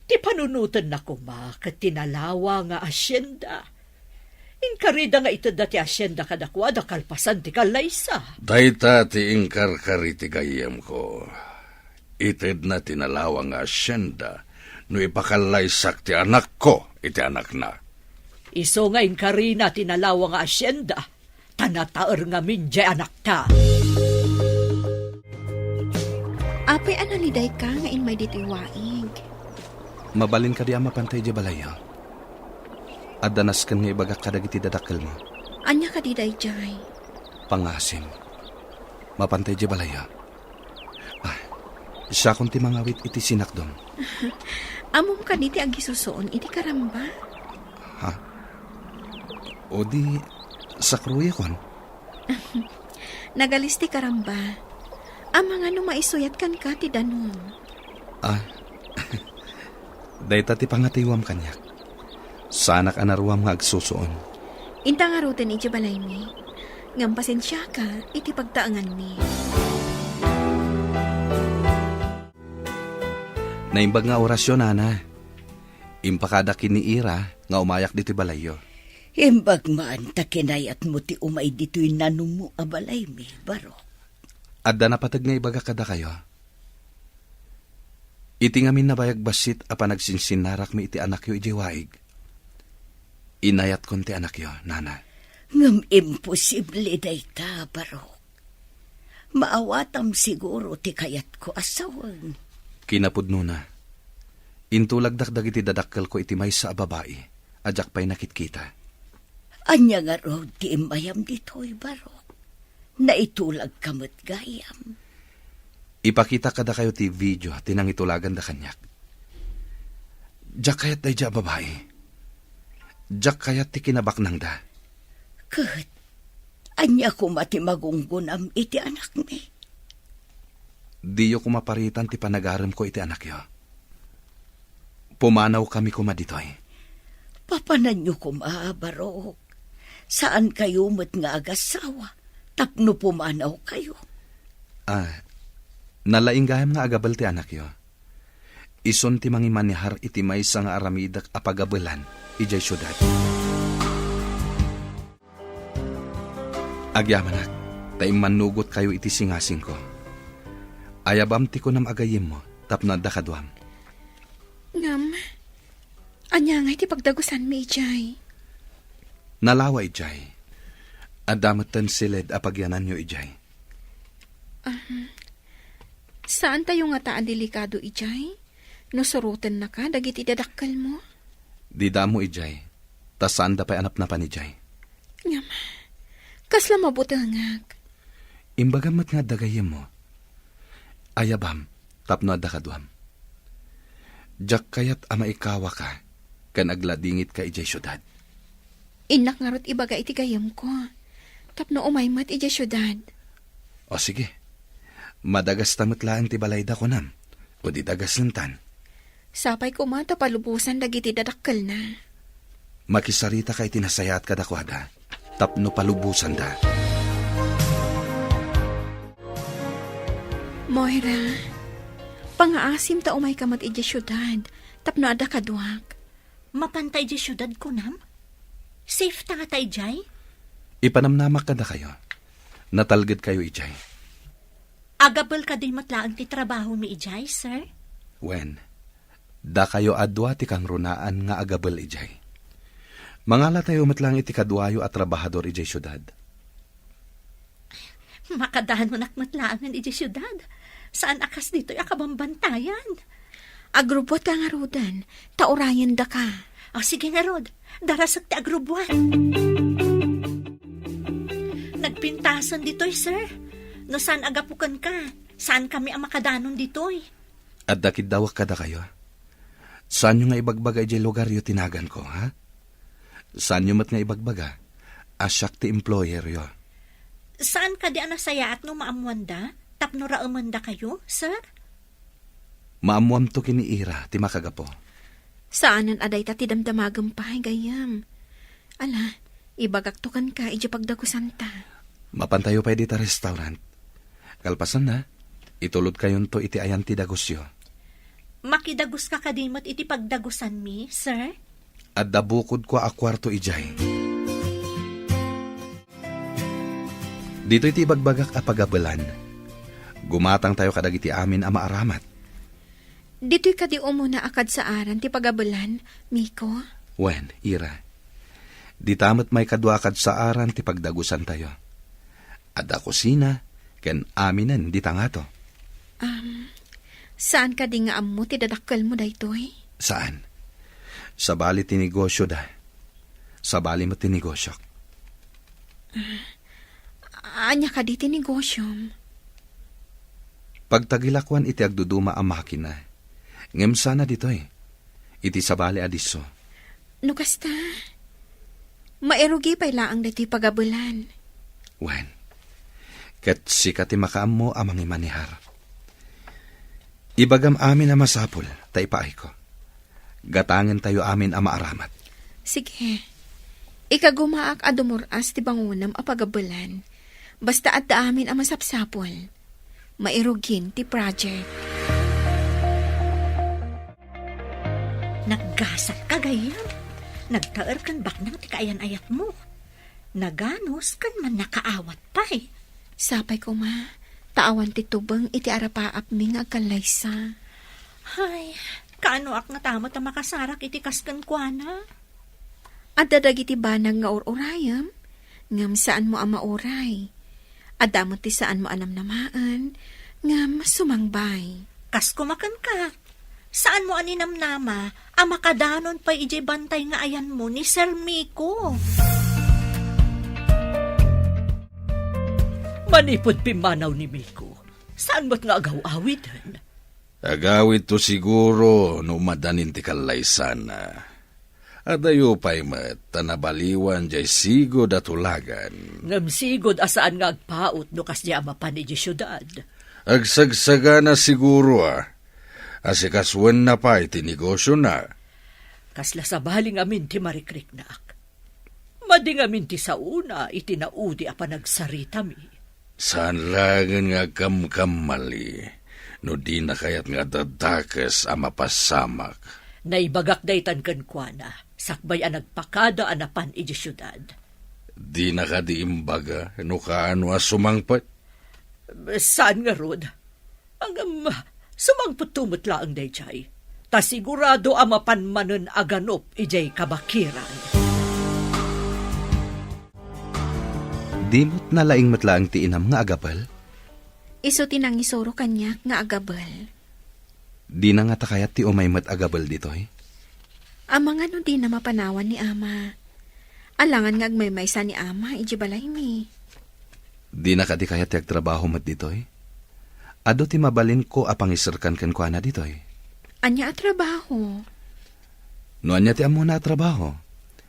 Ti panunutan na kuma kat tinalawa nga asyenda. Inkarida nga ito dati asyenda kadakwada kalpasan ti kalaysa. Dayta ti inkarkari ti gayem ko. Ited na tinalawa nga asyenda no ipakalaysak ti anak ko iti anak na. Iso nga inkarina tinalawa nga asyenda. Tanataer nga minjay anak ta. Apay analiday ka nga in may ditiwaig. Mabalin ka di ama pantay di balaya. At danaskan nga ibagak kadag iti dadakkel mo. Anya ka diday jay. Pangasim. Mapantay di balaya. Siya kung ti mangawit iti sinakdom. Amom ka niti agisusoon iti karamba. O di sa kruya kon. Nagalisti karamba. Amang ano maisuyat kan ka ti danon. Dayta ti pangatiwam kanyak. Sanak anaruam nga agsusuon. Inta nga rutin iti balay mi. Ngam pasensya ka iti pagtaangan mi. Naimbag nga orasyon, Ana. Impakada kiniira nga umayak dito balayo. Imbag man takinayat mo ti umay dito'y nanong mo abalay mi, baro. Adda na patag nga ibaga kada kayo. Iti ngamin na bayag basit apa nagsinsinarak mi iti anak yo iti waig. Inayat kon ti anak yo, nana. Ngam imposible dayta, Barok. Maawatam siguro ti kayat ko asawan. Kinapudno na. Intulag dakdag iti dadakkel ko iti maysa a babae. Adyak pa'y nakitkita. Anya nga rod ti imayam dito'y, Barok. Naitulag kamot gayam. Ipakita kada kayo ti video tinang itulagan da kanyak. Diyak kayat day diya babae. Diyak kayat ti kinabaknang da. Kat, anya ko mati magunggunam iti anak mi. Diyo kumaparitan ti panagaram ko iti anak yo. Pumanaw kami kumaditoy. Papanan nyo Barok. Saan kayo mat nga agasawa? Tapno pumanaw kayo. Nalainggayam nga agabal ti anak yo. Ison ti mangimanihar iti maysa nga aramidak apagabelan ijay syudad. Agyamanak, taim manugot kayo iti singasing ko. Ayabam ti ko nam agayim mo, tapno da kadwam. Ngam, anya nga iti pagdagusan mi, ijay. Nalawa ijay. Adamatan silid apagyanan nyo ijay. Saan tayo nga taan delikado, ijay? No surutan na ka, dagiti dadakkal mo? Di damo ijay. Tasaan da pa'y anap na panijay. Ngam, kasla mabutangag. Imbagamat nga dagayim mo. Ayabam, tapno da kadwam. Diyak kayat ama ikawa ka, kan agladingit ka ijay syudad. Inak nga rot ibaga iti gayam ko. Tapno umaymat ijay syudad. O sige, madagas tamatlaan ti balayda ko nam, o di dagas lantan. Sapay ko mata palubusan dagiti dadakkal na. Makisarita kay tinasayat ka dakwada, tapno palubusan da. Moira, pangaasim ta umay kamat ijay syudad, tapno ada kadwak. Mapantay di syudad ko nam? Safe ta nga tay, Jay? Ipanamnamak ka da kayo. Natalgad kayo ijay. Agabal ka din matlaang ti trabaho mi, Jay, sir? Wen, da kayo adwa ti kang runaan nga agabal ijay. Mangala tayo matlang iti kadwayo at trabahador ijay syudad. Makadahan mo nakmatlaangan ijay syudad. Saan akas dito'y akabambantayan? Agrubot ka nga rodan, taurayan da ka. O sige nga, Rod. Darasag ti agrubuan. Nagpintasan dito'y, sir. No saan agapukan ka? Saan kami ang makadanon dito'y? At dakid dawak kada kayo. Saan nyo nga ibagbaga ijay lugar yo tinagan ko, ha? Saan nyo mat nga ibagbaga? Asyak ti employer yo. Saan ka di anasaya at no maamuanda? Tapno raamanda kayo, sir? Maamuam to kiniira ti makagapo. Saanan aday ta ti damdamagam pa, gayam. Ala, ibagaktukan ka, iji pagdagusan ta. Mapantayo pa di ta restaurant. Kalpasan na, itulod kayon to iti ayan ti dagusyo. Makidagos ka kadimot iti pagdagusan mi, sir? At dabukod ko a kwarto ijay. Dito iti bagbagak a pagabelan. Gumatang tayo kadag iti amin a maaramat. Dito'y kadi umuna akad sa aran ti pagabelan, Miko. Wen, Ira. Di tamat may kadwakad sa aran ti pagdagusan tayo. Ada kusina, ken aminan di tangato. Saan ka di nga ammo ti dadakkal mo daytoy? Saan? Sa bali ti negosyo da. Sa bali mo ti negosyo. Anya ka di ti negosyom? Pagtagilakwan iti agduduma ang makina. Ngem sana ditoy. Iti sa bali adiso. No kasta, mairugi pa'y laang dati pagabulan. Wen, ket sikat ti makaam mo amang imanihar. Ibagam amin na masapul, taipaay ko. Gatangan tayo amin ang maaramat. Sige, ikagumaak adumuras ti bangunam a pagabulan. Basta at amin ang masapsapol. Mairugin ti project. Naggasat ka gayam. Nagtaer kan baknang ti kaayan-ayat mo. Naganos kan man nakaawat pa eh. Sapay ko ma, taawan ti tubang iti arapaap mi nga agkalaysa. Ay, kaano ak natamo ta makasarak iti kasken kuana? At dadag iti banag nga ururayam, ngam saan mo ama oray. At damot ti saan mo anamnamaan, ngam sumangbay. Kas kumakan ka. Saan mo aninamnama, makadanon pa ijay bantay nga ayan mo ni Sir Miko. Manipod pimanaw ni Miko. Saan mo't nga agaw-awitan? Agawid to siguro no madanin ti kalaysan na. Adayo pa'y tanabaliwan jay sigod at ulagan. Ngam sigod asaan nga agpaot no kas di amapan iji syudad. Agsagsaga na siguro Asikaswan na pa iti negosyo na. Kasla sa baling amin ti marikrik na ak. Mading amin ti sauna iti naudi a panagsarita mi. Saan lagan nga kamkamali, no di na kayat nga dadakas a mapasamak. Naibagak daytan kan kuana, sakbay a nagpakada anapan iji syudad. Di na ka di imbaga, no kaano a sumangpat? Saan nga rod? Ang sumangput tumot laang dayjay. Ta sigurado a mapanmanon aganop ijay kabakiran. Dimot na laing matlaang ti inam nga agapal? Iso tinang isuro kanyak nga agabal. Di na nga takayat ti umay mat agapal ditoy? Amang ano di na mapanawan ni ama. Alangan nga agmaymaysa ni ama, iji balay mi. Di na ka di kayat ti agtrabaho mat ditoy? Ado ti mabalin ko apangisarkan kan kuana ditoy? Anya at trabaho. No anya ti amo na trabaho?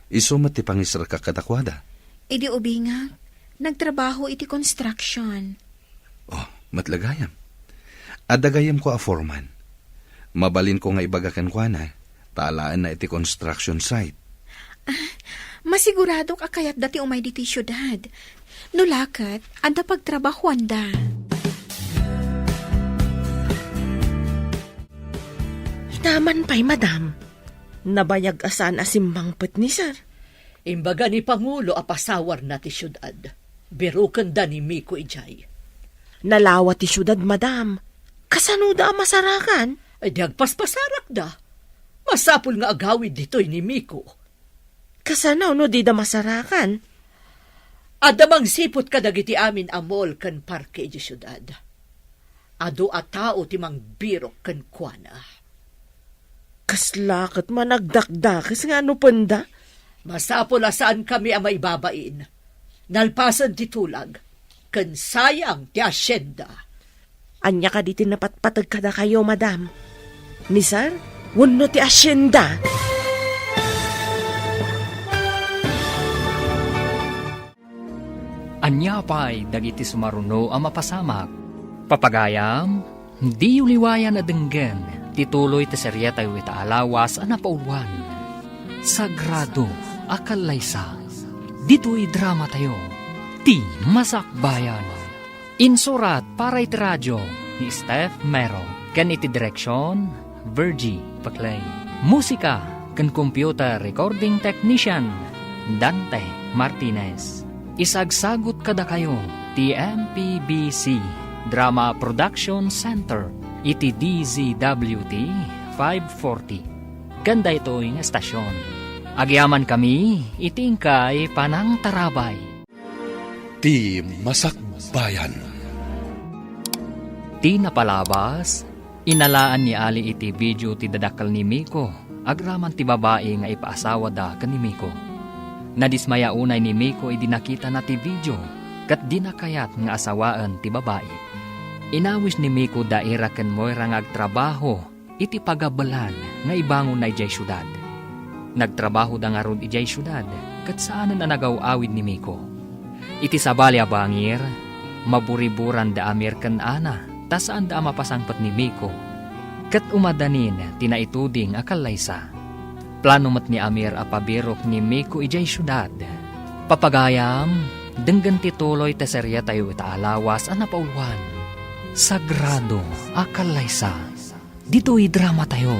Iso mat ti pangisar ka kadakwada? Idi ubingag, nagtrabaho iti construction. Oh, matlagayam. Adagayam ko a foreman. Mabalin ko nga ibagakan kuana, taalaan na iti construction site. Masigurado ka kayat dati umay diti syudad. Nulakat, anda pagtrabaho anda. Naman pa'y madam. Nabayag asan asimbangpet ni sir. Imbaga ni Pangulo a pasawar na ti syudad. Birukan da ni Miko ijay. Nalawa ti syudad, madam. Kasanuda ang masarakan? Ay di agpaspasarak da. Masapul nga agawid ditoy ni Miko. Kasanaw no di da masarakan? Adamang sipot ka dagiti amin a mall kan parke iji syudad. Ado a tao ti mang birok kan kuana. Kaslakit managdakdakis nga ano panda? Masapul saan kami ang maibabain. Nalpasan ti tulag. Kan sayang ti asyenda. Anya ka di tinapatpatag kada kayo, madam. Misar, wano ti asyenda. Anya pa'y dagiti sumaruno ang mapasamak. Papagayam, di uliwayan na denggen, tituloy ti serya tayo itaalawas ang napauluan. Sagrado, akalaysa, dito'y drama tayo, ti masakbayan. Insurat para iti radyo ni Steph Mero, kan iti direksyon, Virgie Paclay. Musika, kan computer recording technician, Dante Martinez. Isagsagot kada kayo, ti MPBC Drama Production Center, iti DZWT 540. Ganda ito yung estasyon. Agyaman kami, itingkay panang tarabay. Ti Masakbayan. Ti napalabas, inalaan ni Ali iti video ti dadakal ni Miko, agraman ti babae nga ipaasawa da ka ni Miko. Nadismaya unay ni Miko idinakita na ti video, kat di na kayat nga asawaan ti babae. Inawis ni Miko daira ken moira nga agtrabaho, iti pagabalan nga ibangon na ijay syudad. Nagtrabaho da nga ron ijay syudad, kat saanan na nagaw-awid ni Miko. Iti sabali abangir, maburiburan da amir ken ana, tasaan da mapasangpat ni Miko. Kat umadanin, tinaituding akalaysa. Plano mat ni Amir apabirok ni Miko ijay syudad. Papagayam, denggan tituloy teserya tayo itaalawas ang napauluan. Sagrado, akalaysa, dito'y drama tayo,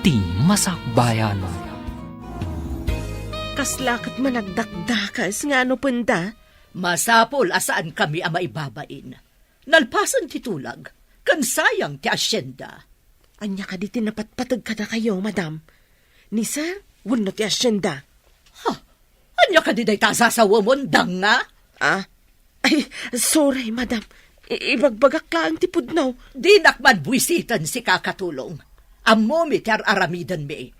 ti masakbayan. Kaslakit managdakdakas nga ano panda? Masapol asaan kami ang maibabain. Nalpasan ti tulag, kan sayang ti asyenda. Anya ka di tinapatpatag ka na kayo, madam. Ni sir, wano ti asyenda. Anya ka di day tasasawa mo, nga? Ay, sorry, madam. Ibagbagak ka ang tipod now. Di nakman buwisitan si kakatulong. Ammo mi ti aramidan mi.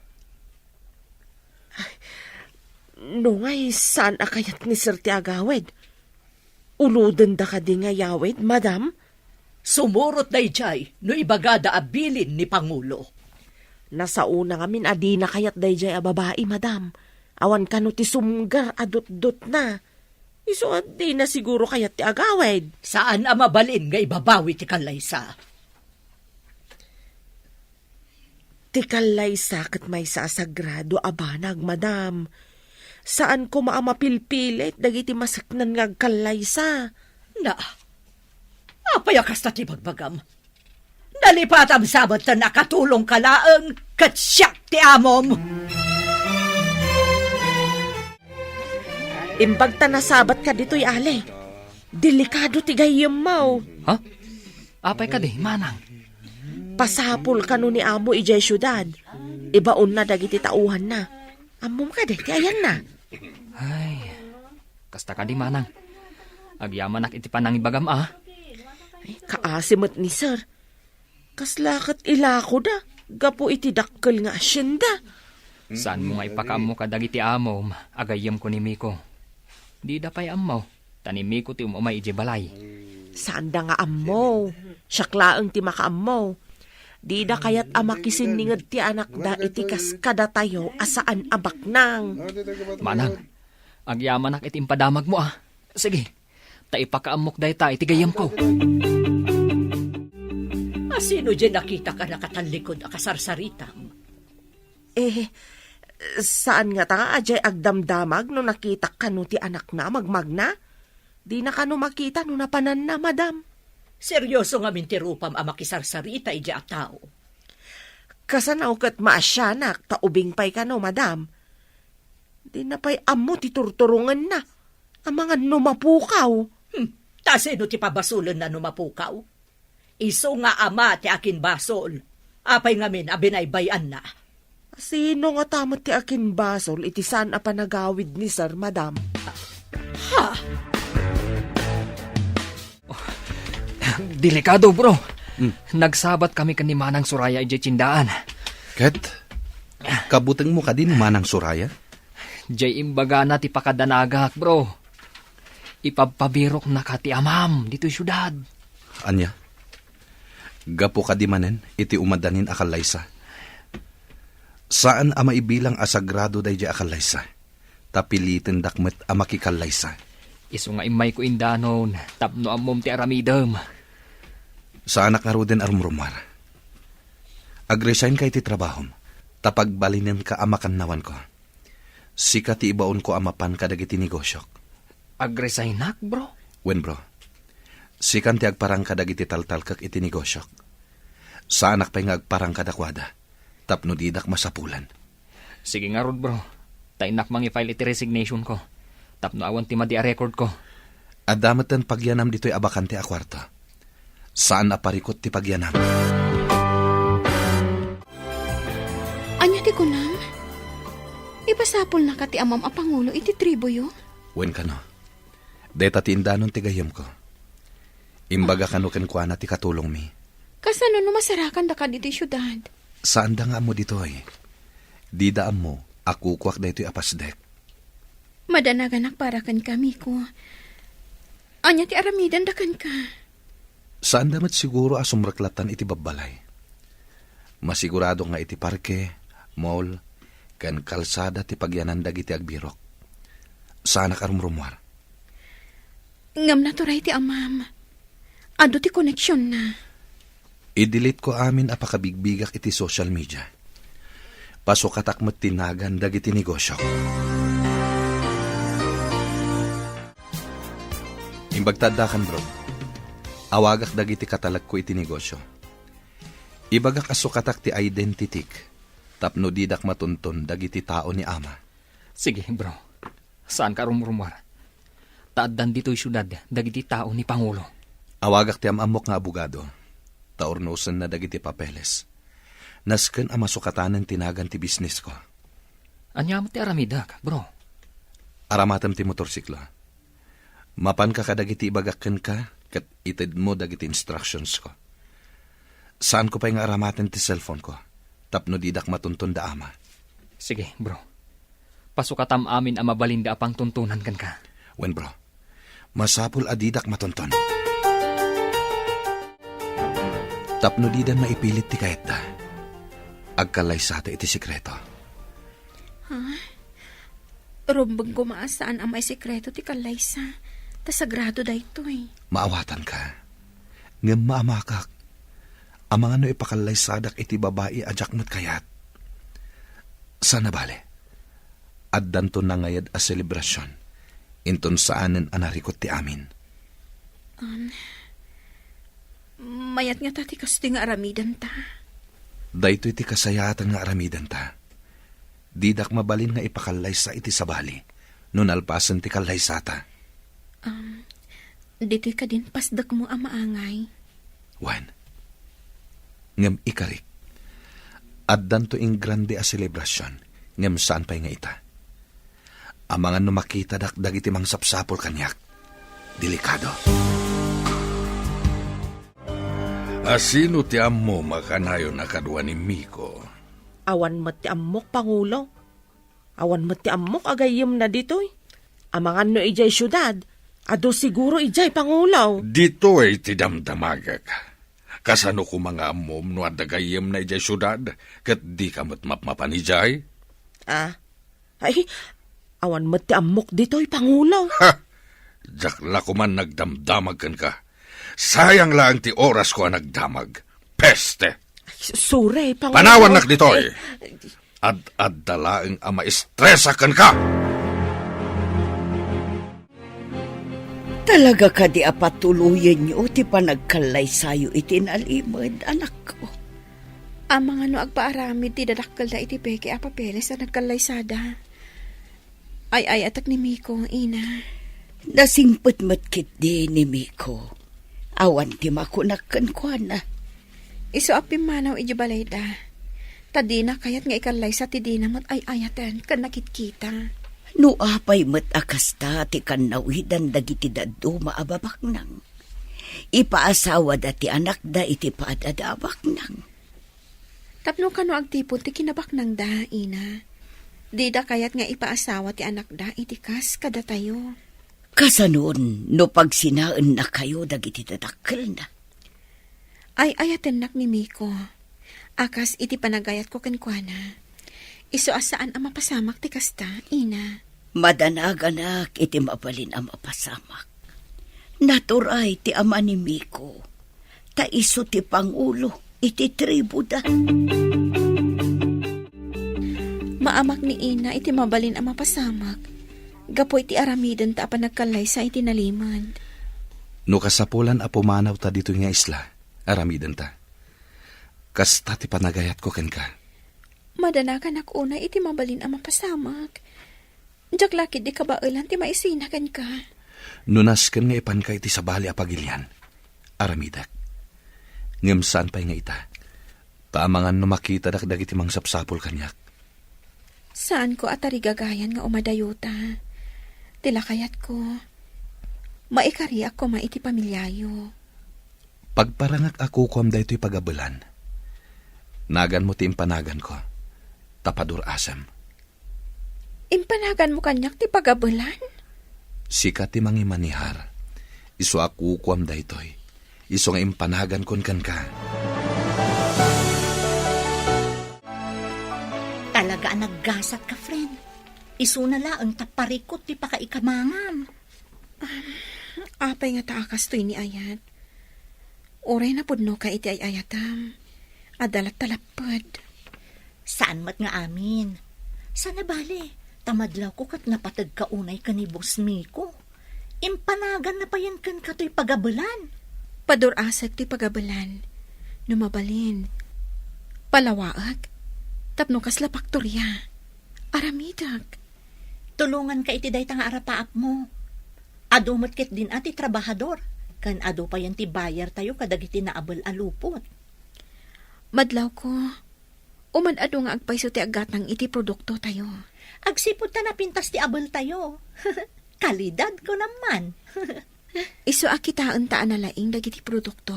No ngay, saan akayat ni sir ti agawid? Uludan da ka di nga yawid, madam? Sumurot day jay, no ibagada abilin ni Pangulo. Nasa una ngamin adi na kayat day jay a babae, madam. Awan ka no ti sumgar adot-dot na. Iso di na siguro kayat ti agawid. Saan ang mabalin nga ibabawi ti Kalaysa? Ti Kalaysa ket may sasagrado abanag, madam. Saan ko maamapilpilit dagiti masaknan nga Kalaysa? Na, apayakas na ti bagbagam. Nalipatam sabat na nakatulong kalaang katsyak ti amom. Imbag ta nasabat ka dito'y ale. Delikado ti gayem mau. Ha? Apay ka di, manang. Pasapul ka no ni amo ijay syudad. Ibaon na dagiti tauhan na. Amom ka di, ti ayan na. Ay, kasta ka di, manang. Agyaman ak iti panang ibagam, ah. Ay, kaasimat ni sir. Kaslakat ilako da. Gapo iti dakkel nga asyenda. Saan mo nga ipakaam mo kadagiti amom, agayam ko ni Miko. Di da pa'y amaw, tanimi ko ti umumay iji balay. Saan da nga ammo? Siyaklaang ti makaammo. Di da kayat amakisin ningad ti anak da iti kaskada tayo asaan abaknang. Manang, agyaman ak iti impadamag mo, ah. Sige, taipakaamok dahi ta iti gayam ko. Sino dyan nakita ka nakatalikod a kasarsaritam? Saan nga ta ajay agdamdamag no nakita ka no ti anak na magmagna? Di na ka no makita no napanan na, madam. Seryoso nga mintirupam a makisarsarita iji a tao. Kasanaw kat maasyanak, taubing pay ka no, madam. Di na pa'y amo ti turturungan na. Ang mga numapukaw. Tasino ti pabasulan na numapukaw? Iso nga ama ti akin basol. Apay ngamin abinaybayan na. Sino nga tamat ti akin basol iti saan a panagawid ni sir, madam? Ha? Delikado, bro. Nagsabat kami kan ni Manang Suraya iji tsindaan. Ket, kabuteng mo ka din manang Suraya? Jay imbaga na ti pakadanagak, bro. Ipapabirok na ka ti amam dito syudad. Anya? Gapo ka di manen, iti umadanin akalaysa. Saan ama ibilang asagrado day di akalaysa? Tapilitin dakmet ama kikalaysa. Iso nga imay ko indanon, tapno amom ti aramidem. Saan nakaruden arumrumar? Agresign kay ti trabahom, tapagbalinin ka ama kannawan ko. Sika ti ibaon ko amapan kadagiti negosyok. Agresaynak, bro? Wen bro, sikan ti agparang kadagiti taltal kak iti negosyok. Saan pa'y nga agparang kadakwada, tapno didak masapulan. Sige nga rod, bro. Tainak mang i-file iti resignation ko. Tapno awan ti madi a record ko. Adamatan pagyanam dito'y abakante a kwarto. Saan aparikot ti pagyanam? Anya ti kunam? Ipasapol na ka ti amam a Pangulo iti tribo yo? Wen ka no. Deta ti indanon ti gayam ko. Imbaga kano kenkwana ti katulong mi. Kasano no masarakan da ka diti syudad? Saan da nga mo dito'y? Di daan mo, akukwak da ito'y apasdek. Madanaganak para kan kami ko. Anya ti aramidan da kan ka. Saan damat siguro asumraklatan iti babbalay? Masigurado nga iti parke, mall, kan kalsada ti pagyanan dagiti agbirok. Saan akarumrumwar? Ngam na turay ti amam. Ado ti koneksyon na. I-delete ko amin apakabigbigak iti social media. Pasok katakmat tinagan dagiti negosyo. Imbagtadakan bro. Awagak dagiti katalag ko iti negosyo. Ibagak asukatak ti identitik. Tapno didak matunton dagiti tao ni ama. Sige, bro. Saan ka rumrumar? Taaddan dito'y syudad, dagiti tao ni Pangulo. Awagak ti amamok nga abogado. Taornosan na dagiti papeles. Nasken ang masukatanan tinagan ti business ko. Anya mo ti aramidak, bro. Aramatam ti motorsiklo. Mapan ka kadagiti ibagakken ka, kat ited mo dagiti instructions ko. Saan ko pa yung aramatin ti cellphone ko? Tapno didak matuntun da ama. Sige, bro. Pasukatam amin ang mabalinda apang tuntunan kan ka. Wen bro, masapul adidak matuntun. Tapno didan maipilit ti kayet da. Agkalay sa iti sikreto. Rumbang gumaasaan ang may sekreto ti Kalaysa. Ta sagrado da ito eh. Maawatan ka. Ngem maamakak. Ang mga no ipakalay sadak iti babae ajak mo't kayat. Sana bale. Addan to na ngayad a selebrasyon. Inton saanen anarikot ti amin. Mayat nga tati kasto nga aramidan ta. Dayto iti kasayatan nga aramidan ta. Didak mabalin nga ipakalay sa iti sabali. Nun alpasan ti kalay sata. Dito'y ka din pasdak mo ang maangay. Wan. Ngem ikarik. Addan to ing grande a selebrasyon. Ngem saan pa'y nga ita. Amangan no makita dakdag iti mang sapsapol kanyak. Delikado. Asino ti ammo makanayo na kadwa ni Miko? Awan mo ti amok, Pangulo. Awan mo ti amok agayim na dito'y. Amangan no ijay syudad. Ado siguro ijay, Pangulo. Dito ay ti damdamagak. Kasano ko mga amom no adagayem na ijay syudad, kat di ka matmapmapan ijay? Ay, awan mo ti amok dito'y, Pangulo. Ha! Jakla ko man nagdamdamag kan ka. Sayang lang ti oras ko ang nagdamag. Peste! Sure, Pangulo. Panawan nak dito'y! Ad dalaeng ama estresa kan ka! Talaga ka di apatuluyan niyo ti panagkalay sayo iti nalimod, anak ko. Ang mga no agpaaramid ti dadakkel da iti peke a papeles na nagkalaysada. Ay atak ni Miko, ina. Nasingpet matkit di ni Miko. Awan ti makunakkan kwa na. Iso apim manaw iji balay da. Tadi na kayat nga ikalaysa ti dinamot ay ayatan kan nakitkita. No apay met akasta ti kanawidan dagiti daddo maababak nang. Ipaasawa dati anak da iti paadadabak nang. Tapno kano agtipon ti kinabak nang da, ina. Di da kayat nga ipaasawa ti anak da iti kas kada tayo. Kasanon no pagsinaan na kayo dagiti dadakkel na. Ay ayaten nak ni Miko. Akas iti panagayat ko kenkwana. Iso asaan ang mapasamak ti kasta, ina. Madanag anak iti mabalin ang mapasamak. Naturay ti ama ni Miko. Ta iso ti Pangulo iti tribu da. Maamak ni ina iti mabalin ang mapasamak. Gapoy ti aramidan ta pa nagkalay sa iti nalimad. No kasapulan a pumanaw ta dito nga isla, aramidan ta. Kasta ti panagayat ko ken ka. Madanagan una iti mabalin ang mapasamak. Diyak lakid di kabailan ti maisinagan ka. Nunasken nga ipan ka iti sabali a pagilian. Aramidak. Ngem saan pa'y nga ita. Taamangan no makita dakdag iti mang sapsapol kanyak. Saan ko atarigagayan nga umadayuta. Tilakayat ko. Maikariak ko maiti pamilyayo. Pagparangak ako kuam da ito'y pagabulan. Nagan mo ti impanagan ko. Tapadur asam. Impanagan mo kanyak ti pagabulan? Sika ti mangimanihar. Iso ako kuam da ito'y. Iso nga impanagan kon kan ka. Talaga ang naggasat ka, friend. Isuna laang taparikot ti pakaikamangam. Apay nga taakas to'y ni ayat. Oray na pudno ka iti ay ayatam. Adalat talapad. Saan mat nga amin? Sana bale, tamadlaw ko kat napatag kaunay ka ni Boss Miko. Impanagan na pa yan kan ka to'y pagabulan. Padurasag ti pagabalan. Numabalin. Palawaag. Tapno kasla paktorya. Aramidag. Tulungan ka iti day nga arapaap mo. Ado matkit din ati trabahador. Kan ado pa yan ti bayar tayo kadagiti naabal alupot. Madlaw ko. Uman ado nga agpaiso ti agatang iti produkto tayo. Agsipod ta napintas ti abal tayo. Kalidad ko naman. Iso akitaan taan na laing dagiti produkto.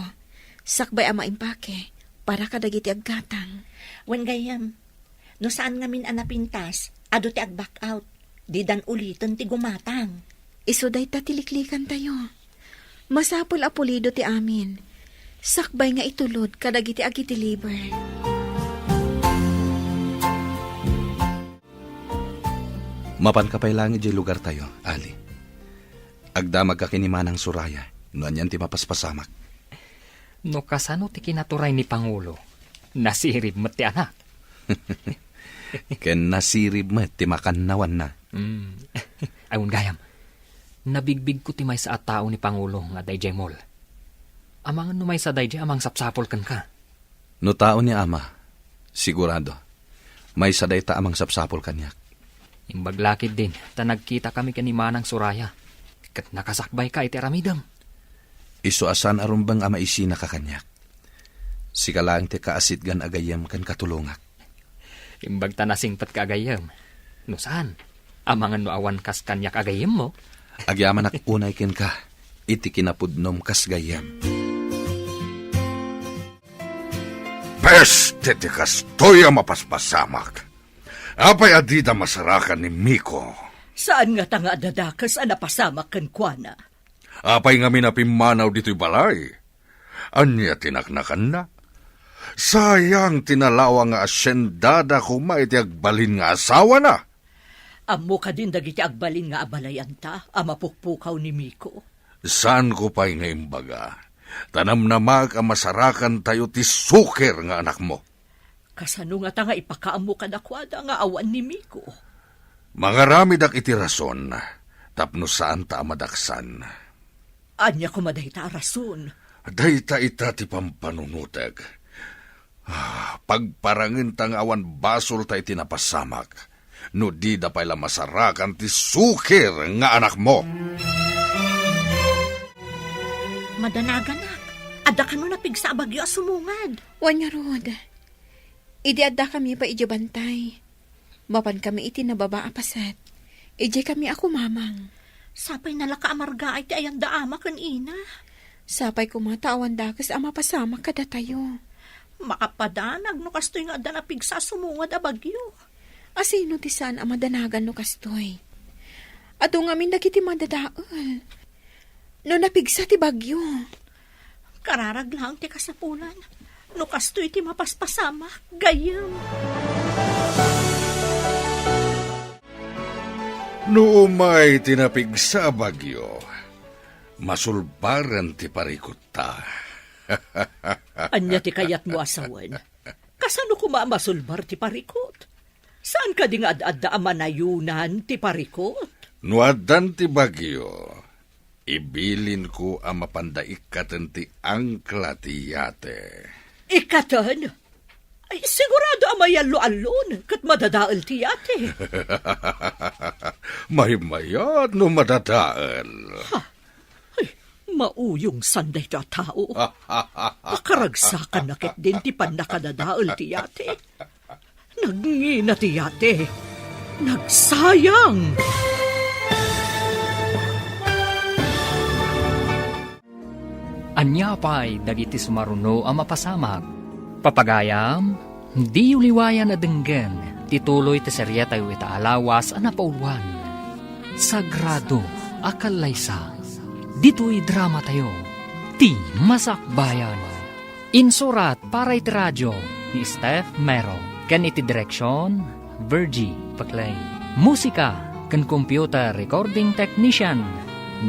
Sakbay ama impake para kadagiti aggatang. Wen gayam, no saan ngamin anapintas, ado ti ag-back out. Di dan ulitin ti gumatang. Iso day tatiliklikan tayo. Masapul apulido ti amin. Sakbay nga itulod kadagiti agiti liber. Mapan kapay langit di lugar tayo, Ali. Agdamag ka kinimanang suraya, no anyan ti mapaspasamak. No kasano ti kinaturay ni Pangulo, nasirib mo ti anak. Ken nasirib mo ti makannawan na. Ayun gayam, nabigbig ko ti may sa tao ni Pangulo nga dayjay mol. Amang numay sa dayjay amang sapsapol kan ka. No tao ni Ama, sigurado, may saday ta amang sapsapol kanyak. Imbaglakid din, ta nagkita kami kanimanang suraya. Kat nakasakbay ka iti ramidam. Isu asan arumbang ama isi nakakanyak. Sikalang ti kaasit gan agayam kan katulungak. Imbag ta nasingpat ka agayam. No saan? Amangan no awan kas kanyak agayam mo? Agyaman ak unay ken ka, iti kinapudnom kas gayam. Peste ti kastoy ang mapaspasamak. Apay adida masarakan ni Miko. Saan nga tanga dadakas napasamak kan kuana? Apay nga minapimanaw dito'y balay. Anya tinaknakan na. Sayang tinalawa nga asyendada kuma iti agbalin nga asawa na. Amo ka din dagiti agbalin nga abalayan ta, amapukpukaw ni Miko. Saan ko pa'y nga imbaga? Tanam na mag ang masarakan tayo ti suker nga anak mo. Kasano nga tanga ipakaamo ka nakwada nga awan ni Miko? Mga ramidak iti rason, tapno saan ta amadaksan. Anya ko maday ta rason. Dayta ita ti pampanunutag. Pagparangin tang awan basol ta iti napasamak, no di da pala masarakan ti suker nga anak mo. Madanaganak, ada ka no napigsa bagyo sumungad. Wanya rod. Idi adda kami pa ijabantay. Mapan kami iti nababa apasat. Ije kami ako mamang. Sapay nalaka amarga ay ti ayan daama kan ina. Sapay kumatawan dakas ama pasama kada tayo. Makapadanag no kastoy nga adda napigsa sumungad a bagyo. Asino ti saan ama danagan no kastoy? Ato nga min dagiti madadaol. No napigsa ti bagyo. Kararag lang ti kasapulan. No kastoy ti mapaspasama, gayam. No umay tinapig sa bagyo, masulbaran ti parikot ta. Anya ti kayat mo asawan? Kasano kumamasulbar ti parikot? Saan ka di nga ad-adda amanayunan ti parikot? No adan ti bagyo, ibilin ko ang mapandaikat ti angkla ti yate. Ikatan? Ay, sigurado amayalo-alon kat madadaal ti yate. May mayat no madadaal. Ay, mauyong sanday ta tao. Makaragsakan na kit din ti panakadadaal ti yate. Nagngina ti yate. Nagsayang! Anya pa'y dagiti sumaruno ang mapasamag. Papagayam, di uliwayan na denggen, tituloy ti serya tayo itaalawas ang napauluan. Sagrado, akalaysa, dito'y drama tayo, ti masakbayan. Insurat para iti radyo ni Steph Mero, kan iti direksyon, Virgie Paclay. Musika, kan computer recording technician,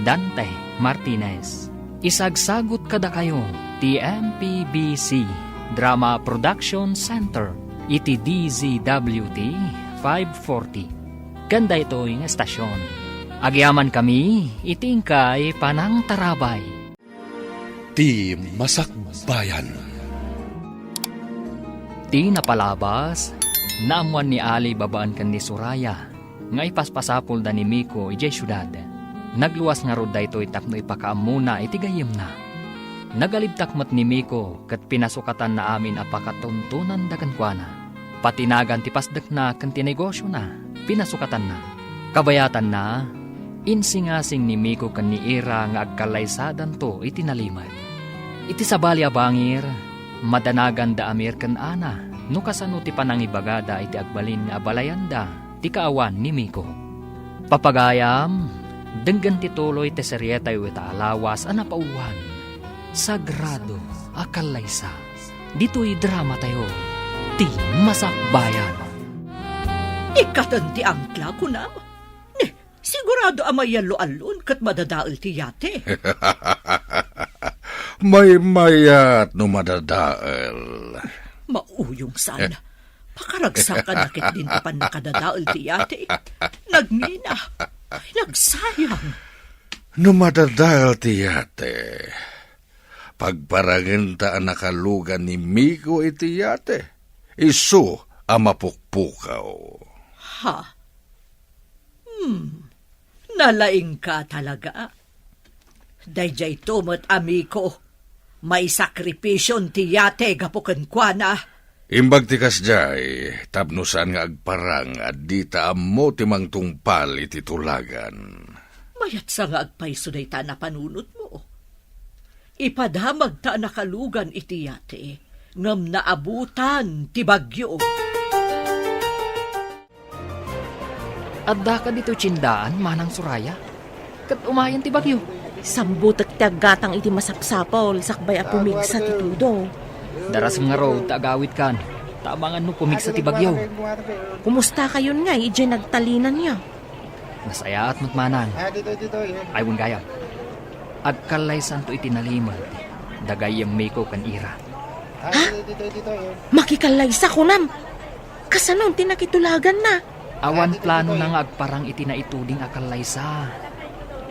Dante Martinez. Isagsagot kada kayo, ti MPBC Drama Production Center, iti DZWT 540. Ganda ito yung estasyon. Agyaman kami, itingkay panang tarabay. Ti Masakbayan. Ti napalabas, naamuan ni Ali babaan kan ni Suraya, nga ipaspasapol da ni Miko ijay syudad. Nagluwas nga rod da ito itapno ipakaamuna itigayim na. Nagalibtakmat ni Miko kat pinasukatan na amin apakatuntunan da kankwana. Patinagan ti pasdak na kan tinegosyo na, pinasukatan na. Kabayatan na, insingasing ni Miko kan ni Ira nga agkalaysadan to itinalimat. Iti sabali abangir, madanagan da amir kan ana, no kasano ti panangibagada iti agbalin nga abalayanda, ti kaawan ni Miko. Papagayam, denggan ti tuloy ti seryetay wita alawas a napauluhan. Sagrado a kalaysa. Dito'y drama tayo, ti masakbayan. Ikatan ti angkla ko na. Sigurado amayalo alon kat madadaal ti yate. May mayat no madadaal. Mauyong sana. Pakaragsakan nakit din ti pan nakadadaal ti yate. Nagmina. Nagsayang. No madadaal ti yate. Pagparangin ta nakalugan ni Miko iti yate. Isu amapukpukaw. Ha? Nalaing ka talaga. Dayjay tumot amiko. May sakripisyon ti yate gapukan kwa na. Imbag tikas jay, tapnusan nga agparang at di taammo timang tungpal iti tulagan. Mayat sa nga agpaiso day ta na panunot mo. Ipadamag ta nakalugan iti yate, ngam naabutan ti bagyo. Adda ka dito tsindaan, manang Suraya. Kat umayan ti bagyo. Sambutak ti aggatang iti masapsapol, sakbay a pumigsa ti tudo. Daras nga road, taagawit kan. Tamangan no pumigsa ti bagyo. Kumusta kayon nga, ije nagtalinan niya. Nasaya at matmanang. Aywon gayam. Agkalay santo itinalimat. Dagayam Miko kan Ira. Ha? Makikalaysa ko nam. Kasanon tinakitulagan na. Awan plano na nga agparang itinaituding akalaysa.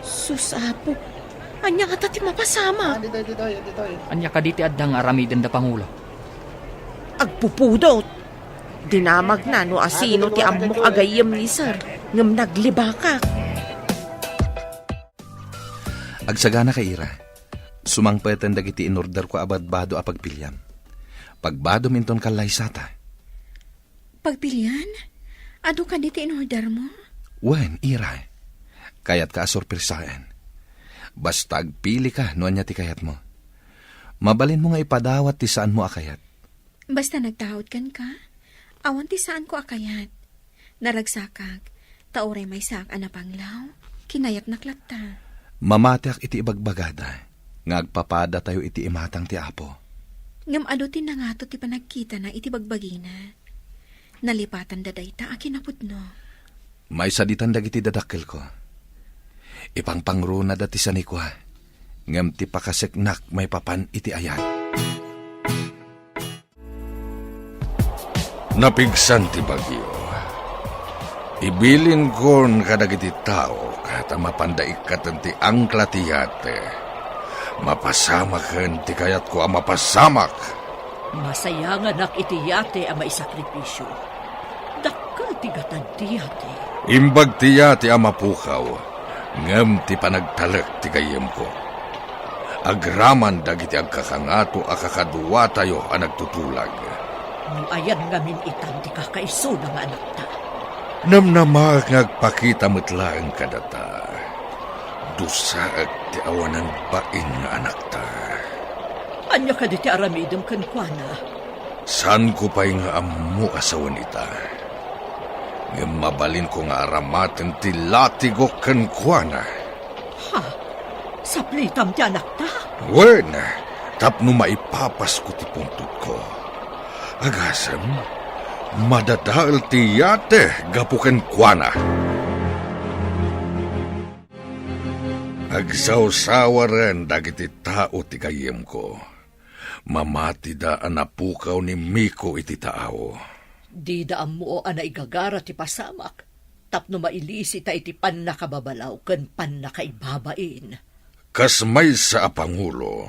Susapo. Anya ka tati mapasama. Anya ka diti addang aramiden da Pangulo. Agpupudot. Dinamag na no asino ti amok agayam ni sir. Ngam naglibakak. Agsagana kay Ira. Sumangpeten dagiti inorder ko abadbado a pagpilyam. Pagbado minton kalaysata. Pagpilian? Ado ka dito in order mo? Wen, Ira. Kayat ka asorpresaan. Basta agpili ka no anya ti kayat mo. Mabalin mo nga ipadawat ti saan mo akayat. Basta nagtahod kan ka, awan ti saan ko akayat. Naragsakag, tauray may sak anapanglaw, kinayak naklata. Mamatiak iti ibagbagada. Ngagpapada tayo iti imatang ti apo. Ngam ado ti nangato ti panagkita na iti bagbagina. Nalipatan daday ta akinapod no. May saditan dagiti dadakkel ko. Ipangpangruna dati sa nikwa. Ngam ti pakaseknak may papan iti ayat. Napigsan ti bagyo. Ibilin kon kadagiti tao kata mapandaik ti angkla ti yate. Mapasamaken ti kayat ko ang mapasamak. Masaya nga nak iti yate ang maisakripisyo. Dakkel ti gatad ti yate. Imbag ti yate ang mapukaw. Ngem ti panagtalek ti gayem ko. Agraman dagiti agkakangato akakaduwa tayo ang nagtutulag. No ayan ngamin itan ti kakaiso ng anak ta. Namnamak ngagpakita metlaeng kadata. Dusaag ti awanan bain nga anak ta. Anya ka di ti aramidem kan kwa na. San ko pa'y nga amu asawan ita. Ngem mabalin ko nga aramaten ti latigo kan kwa na. Ha? Saplitam ti anak ta? Wen, tapno maipapas ko ti puntut ko. Agasem, madadaal ti yate gapuken kwa na. Agsaw-sawa ren dagiti tao ti kayem ko. Mamati da anapukaw ni Miko iti tao. Di daan mo ana igagara ti pasamak. Tapno mailisi ta iti pan nakababalaw ken pan nakaibabain. Kasmay sa Pangulo,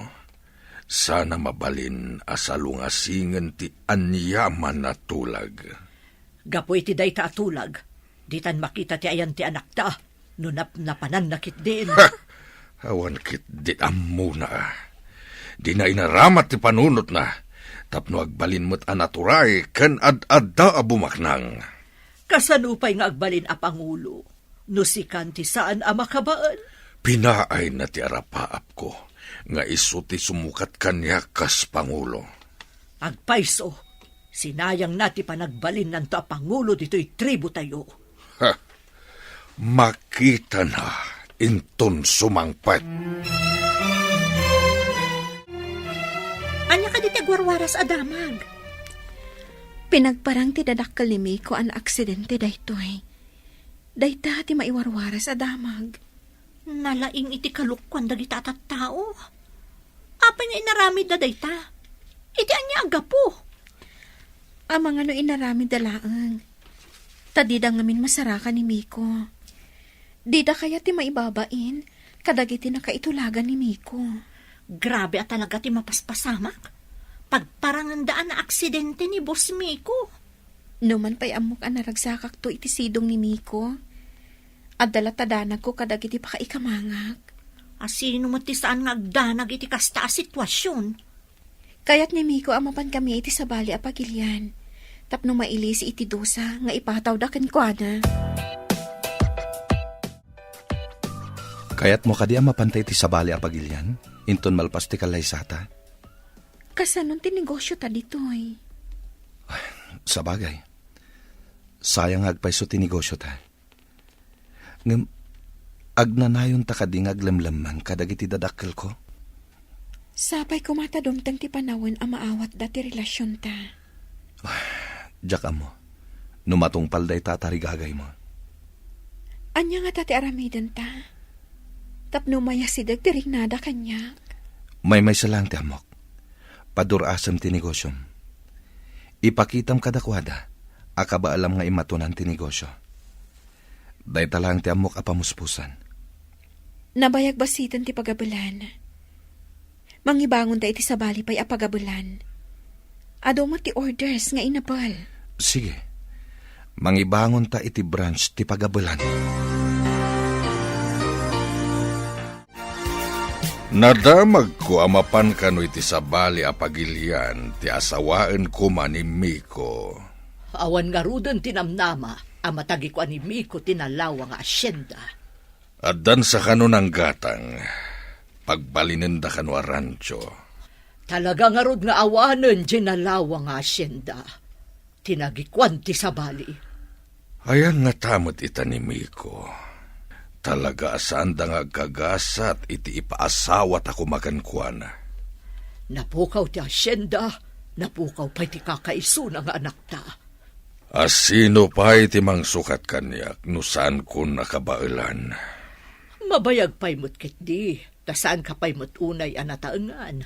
sana mabalin asalungasingen ti anyaman na tulag. Gapoy ti day ta atulag. Ditan makita ti ayan ti anak ta. Nunap na pananakit din. Awan kit di amuna. Di na inaramat ti panunot na. Tapno agbalin mo't anaturay ken ad-adda a bumaknang. Kasanupay nga agbalin a Pangulo. No si kanti saan a makabaan? Pinaay na ti arapaap ko, nga isu ti sumukat kanya kas Pangulo. Agpaiso, sinayang nati panagbalin nanto a Pangulo dito'y tribo tayo. Ha! Makita na, inton sumangpat. Anya ka di tagwarwaras adamag. Pinagparang ti dadakkel ni Miko an aksidente daytoy. Dayta ti maiwarwaras adamag. Nalaing iti kalukwan dagita at tao. Apay nga inaramid na dayta. Iti anya agapo. Amang ano inaramid dalaang. Tadida ngamin masarakan ni Miko. Dida kaya ti maibabain, kadagiti nakaitulagan ni Miko. Grabe at talaga ti mapaspasamak. Pagparangandaan na aksidente ni Boss Miko. Numan pa'y amok ang naragsakak to iti sidong ni Miko. At dalatadanak ko kadagiti pakaikamangag. Asino mo ti saan nga agdanag iti kasta a sitwasyon. Kaya't ni Miko amapan kami iti sabali a pagilyan. Tapno mailis iti dosa nga ipataw da kenkwana. Kaya't mo kadi mapantay ti sabali a pagilyan, inton malpas ti kalaysata. Kasanon ti negosyo ta ditoy. Sa bagay, sayang agpaiso ti negosyo ta. Ngem, agnanayon ta kading aglamlaman kadagiti dadakkel ko. Sapay kumatadumtang ti panawin a maawat dati relasyon ta. Diyak mo, numatungpal day tatarigagay mo. Anya nga tati aramidan ta. Tapno mayasidag ti rignada kanya. May salang ti amok. Padurasam ti negosyom. Ipakitam kadakwada, akaba alam nga imatunan ti negosyo. Day talang ti amok apamuspusan. Nabayag basitan ti pagabulan. Mangibangon ta iti sabali pa'y apagabulan. Ado mo ti orders nga inapal. Sige, mangibangon ta iti branch ti pagabulan. Nadamag ko amapan kano iti sabali a pagilyan, ti asawaan ko man ni Miko. Awan nga rudan tinamnama, amatagi ko ani Miko tinalawa nga asyenda. Addan sa kano ng gatang, pagbalinin da kano a rancho. Talaga nga rod nga awanan ginalawa nga asyenda. Tinagikwan ti sabali. Ayan nga tamot ita ni Miko. Talaga saan da nga gagasat iti ipaasawat ako makankwan. Napukaw ti asyenda, napukaw pa ti kakaiso nga anak ta. Asino pa iti mang sukat kanyak no saan ko nakabailan. Mabayag pa'y mutkit di, ta saan ka pa'y mutunay anataangan.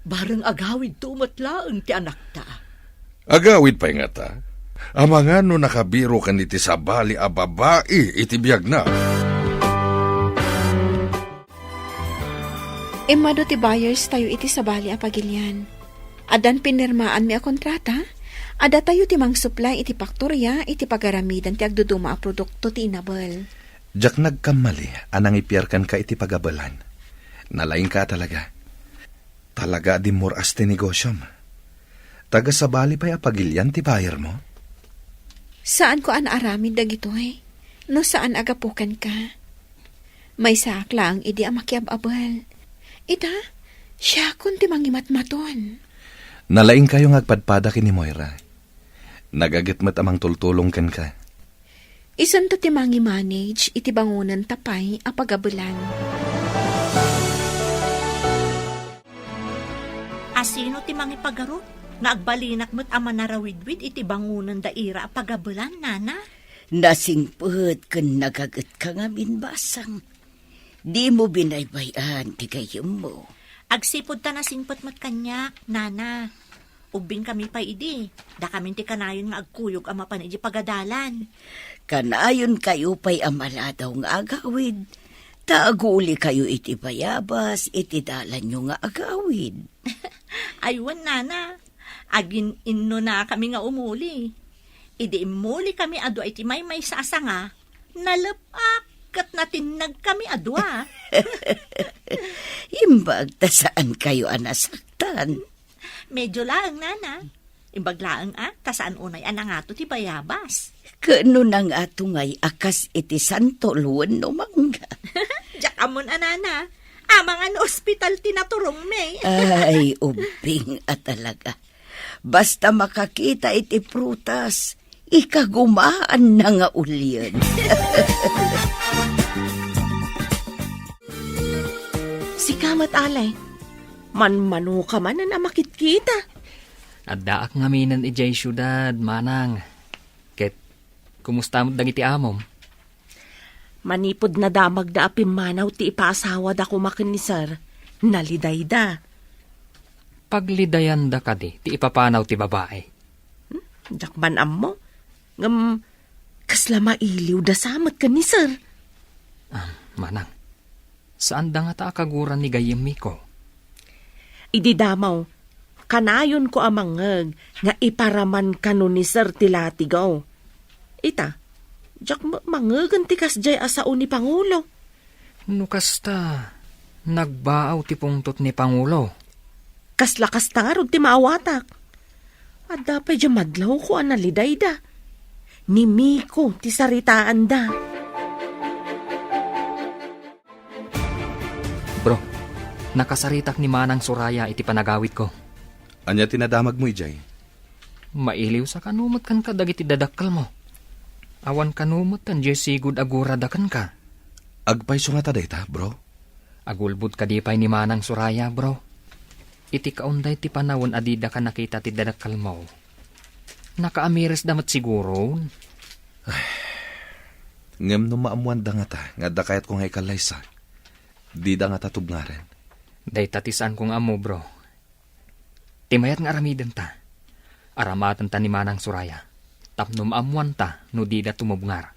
Barang agawid tumatlaang ti anak ta. Agawid pa'y nga ta. Amangan no nakabiro kan iti sabali a babae iti biyag na. Emado ti buyers tayo iti sabali a pagilyan. Adan pinirmaan mi a kontrata, ada tayo ti mang supply iti paktorya iti pagaramidan ti agduduma a produkto ti inabel. Diyak nagkamali, anang ipiyarkan ka iti pagabalan. Nalaing ka talaga. Talaga di moras ti negosyom. Taga sabali pa'y apagilyan ti buyer mo? Saan ko an aramid dagitoy? No saan agapukan ka? May saklang idi a makiababal. Ita, siya kun ti mangimatmaton. Nalaing kayo ngagpadpada kini Moira. Nagagitmat amang tultulong ken ka. Isan to ti mangi-manage iti bangunan tapay a pagabulan. Asino ti mangipagaro? Naagbalinak mo't ama narawidwid iti bangunan daira a pagabulan, nana? Nasingput kun nagagat ka nga minbasang. Di mo binaybayan ti gayem mo. Agsipod ta na singpot mat kanyak, nana. Ubing kami pa idi. Da kami ti kanayon nga agkuyog ama pan iti pagadalan. Kanayon kayo pa'y amaladaw nga agawid. Taaguli kayo iti bayabas, iti dalan nyo nga agawid. Aywan, nana. Agin inno na kami nga umuli. Idi imuli kami adwa iti may sasa nga. Nalapak kat natinag kami adwa. Imbag ta saan kayo anasaktan. Medyo laang, nana. Imbag laang kasaan unay anangato ti bayabas. Kano nang atungay akas iti santo luwan no mangga. Diyak amon, nana. Amang ospital tinaturong me. Ay, ubing talaga. Basta makakita iti prutas, ikagumaan na nga ulyan. Si kamat alay, manmano ka man na makit-kita. At daak ngaminan ijay syudad, manang. Ket, kumusta mo dagiti amom? Manipod na damag da apimanaw ti ipaasawa da kumakin ni sir. Naliday da. Paglidayan da kadi, ti ipapanaw ti babae. Jakman mo. Ngam, kasla mailiw da samat ka ni sir. Manang, saan da nga ta akaguran ni gayem ko? Idi damaw, kanayon ko amangag nga iparaman kano ni sir tilatigaw. Ita, jak mangagan ti kasjay asao ni Pangulo. Nukasta, nagbaaw ti pungtot ni Pangulo. Kaslakas tangarod ti maawatak. At dapay dya madlaw ko analiday da. Ni Miko ti saritaan da. Bro, nakasaritak ni Manang Suraya iti panagawit ko. Anya tinadamag mo, Ijay? Mailiw sa kanumot kan ka dagiti dadakkel mo. Awan kanumot kan jay sigud aguradakan ka. Agpay sungata dayta, bro. Agulbud ka di pay ni Manang Suraya, bro. Iti kaunday ti panawon adida ka nakita ti dadakkel mo. Nakaamiris damat siguro. Ngem no maamuan da nga ta, nga da kayat kong haikalay di da nga tatubngaren. Day tatisan kong amo, bro. Timayat nga aramiden ta. Aramatan ta ni Manang Suraya. Tapno maamuan ta, no di da tumubngar.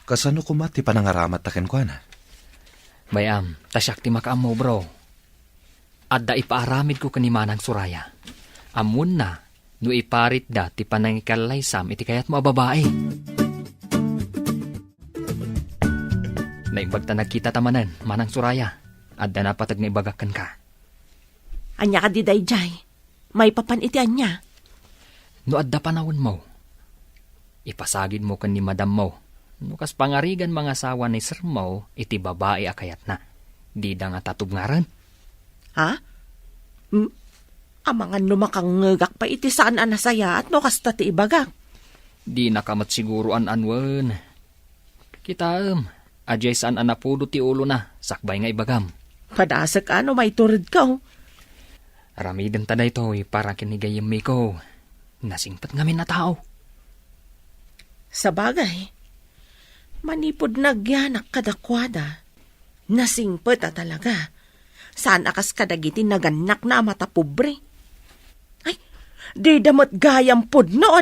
Kasano kumati panangaramat taken ko na? Bayam, tasyak ti makaamo, bro. Adda ipaaramid ko kani Manang Suraya. Amun na, no iparit da ti panangikalay sam iti kayat mo babae. Naimbag ta nagkita tamanan, Manang Suraya. Adda na patag na ibagakan ka. Anya ka di dayjay. May papan iti anya. No adda panawon mo. Ipasagid mo kan ni madam mo. No kas pangarigan mga asawa ni sir mo, iti babae akayat na. Di da nga tatubngaran. Ha? Amangan lumakangagak pa iti saan anasaya at no kasta ti ibagak. Di nakamat siguro anwan. Kita ajay saan anapudo ti ulo na, sakbay nga ibagam. Padasak ano may turid ka. Aramiden ta da ito, para kinigayim mi ko. Nasingpat ngamin na tao. Sa bagay, manipod nagyanak kadakwada. Nasingpat talaga. Saan akas kadagiti naganak na mata pobre? Ay, di damot gayam pudno.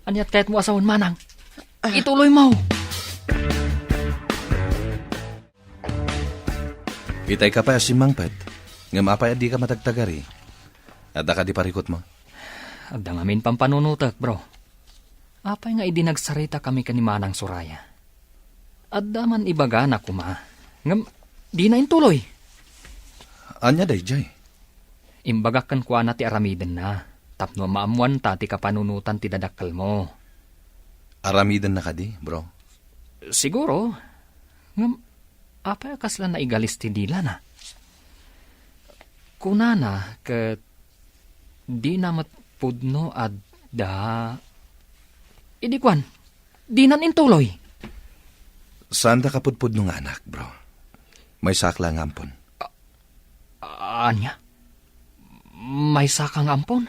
Anyat kahit mo asawon, Manang. Ituloy mo. Itay ka pa si Mangpet. Nga mapay di ka matagtagari. Adda ka di parikot mo. Adda ngamin pampanunutak, bro. Apay nga idinagsarita kami kani Manang Suraya. Adda man ibaga na kuma. Ngam, di na intuloy. Anya dayjay? Imbagakan ko na ti aramiden na. Tapno maamuan ta ti kapanunutan ti dadakkel mo. Aramiden na ka di, bro? Siguro. Ngam, apay kasla na igalis ti dila na. Kunana, ket di namat pudno adda. Idikwan, di nan intuloy. Saan da kapudpud nung anak, bro? May sakla ng ampon. Anya? May sakang ampon?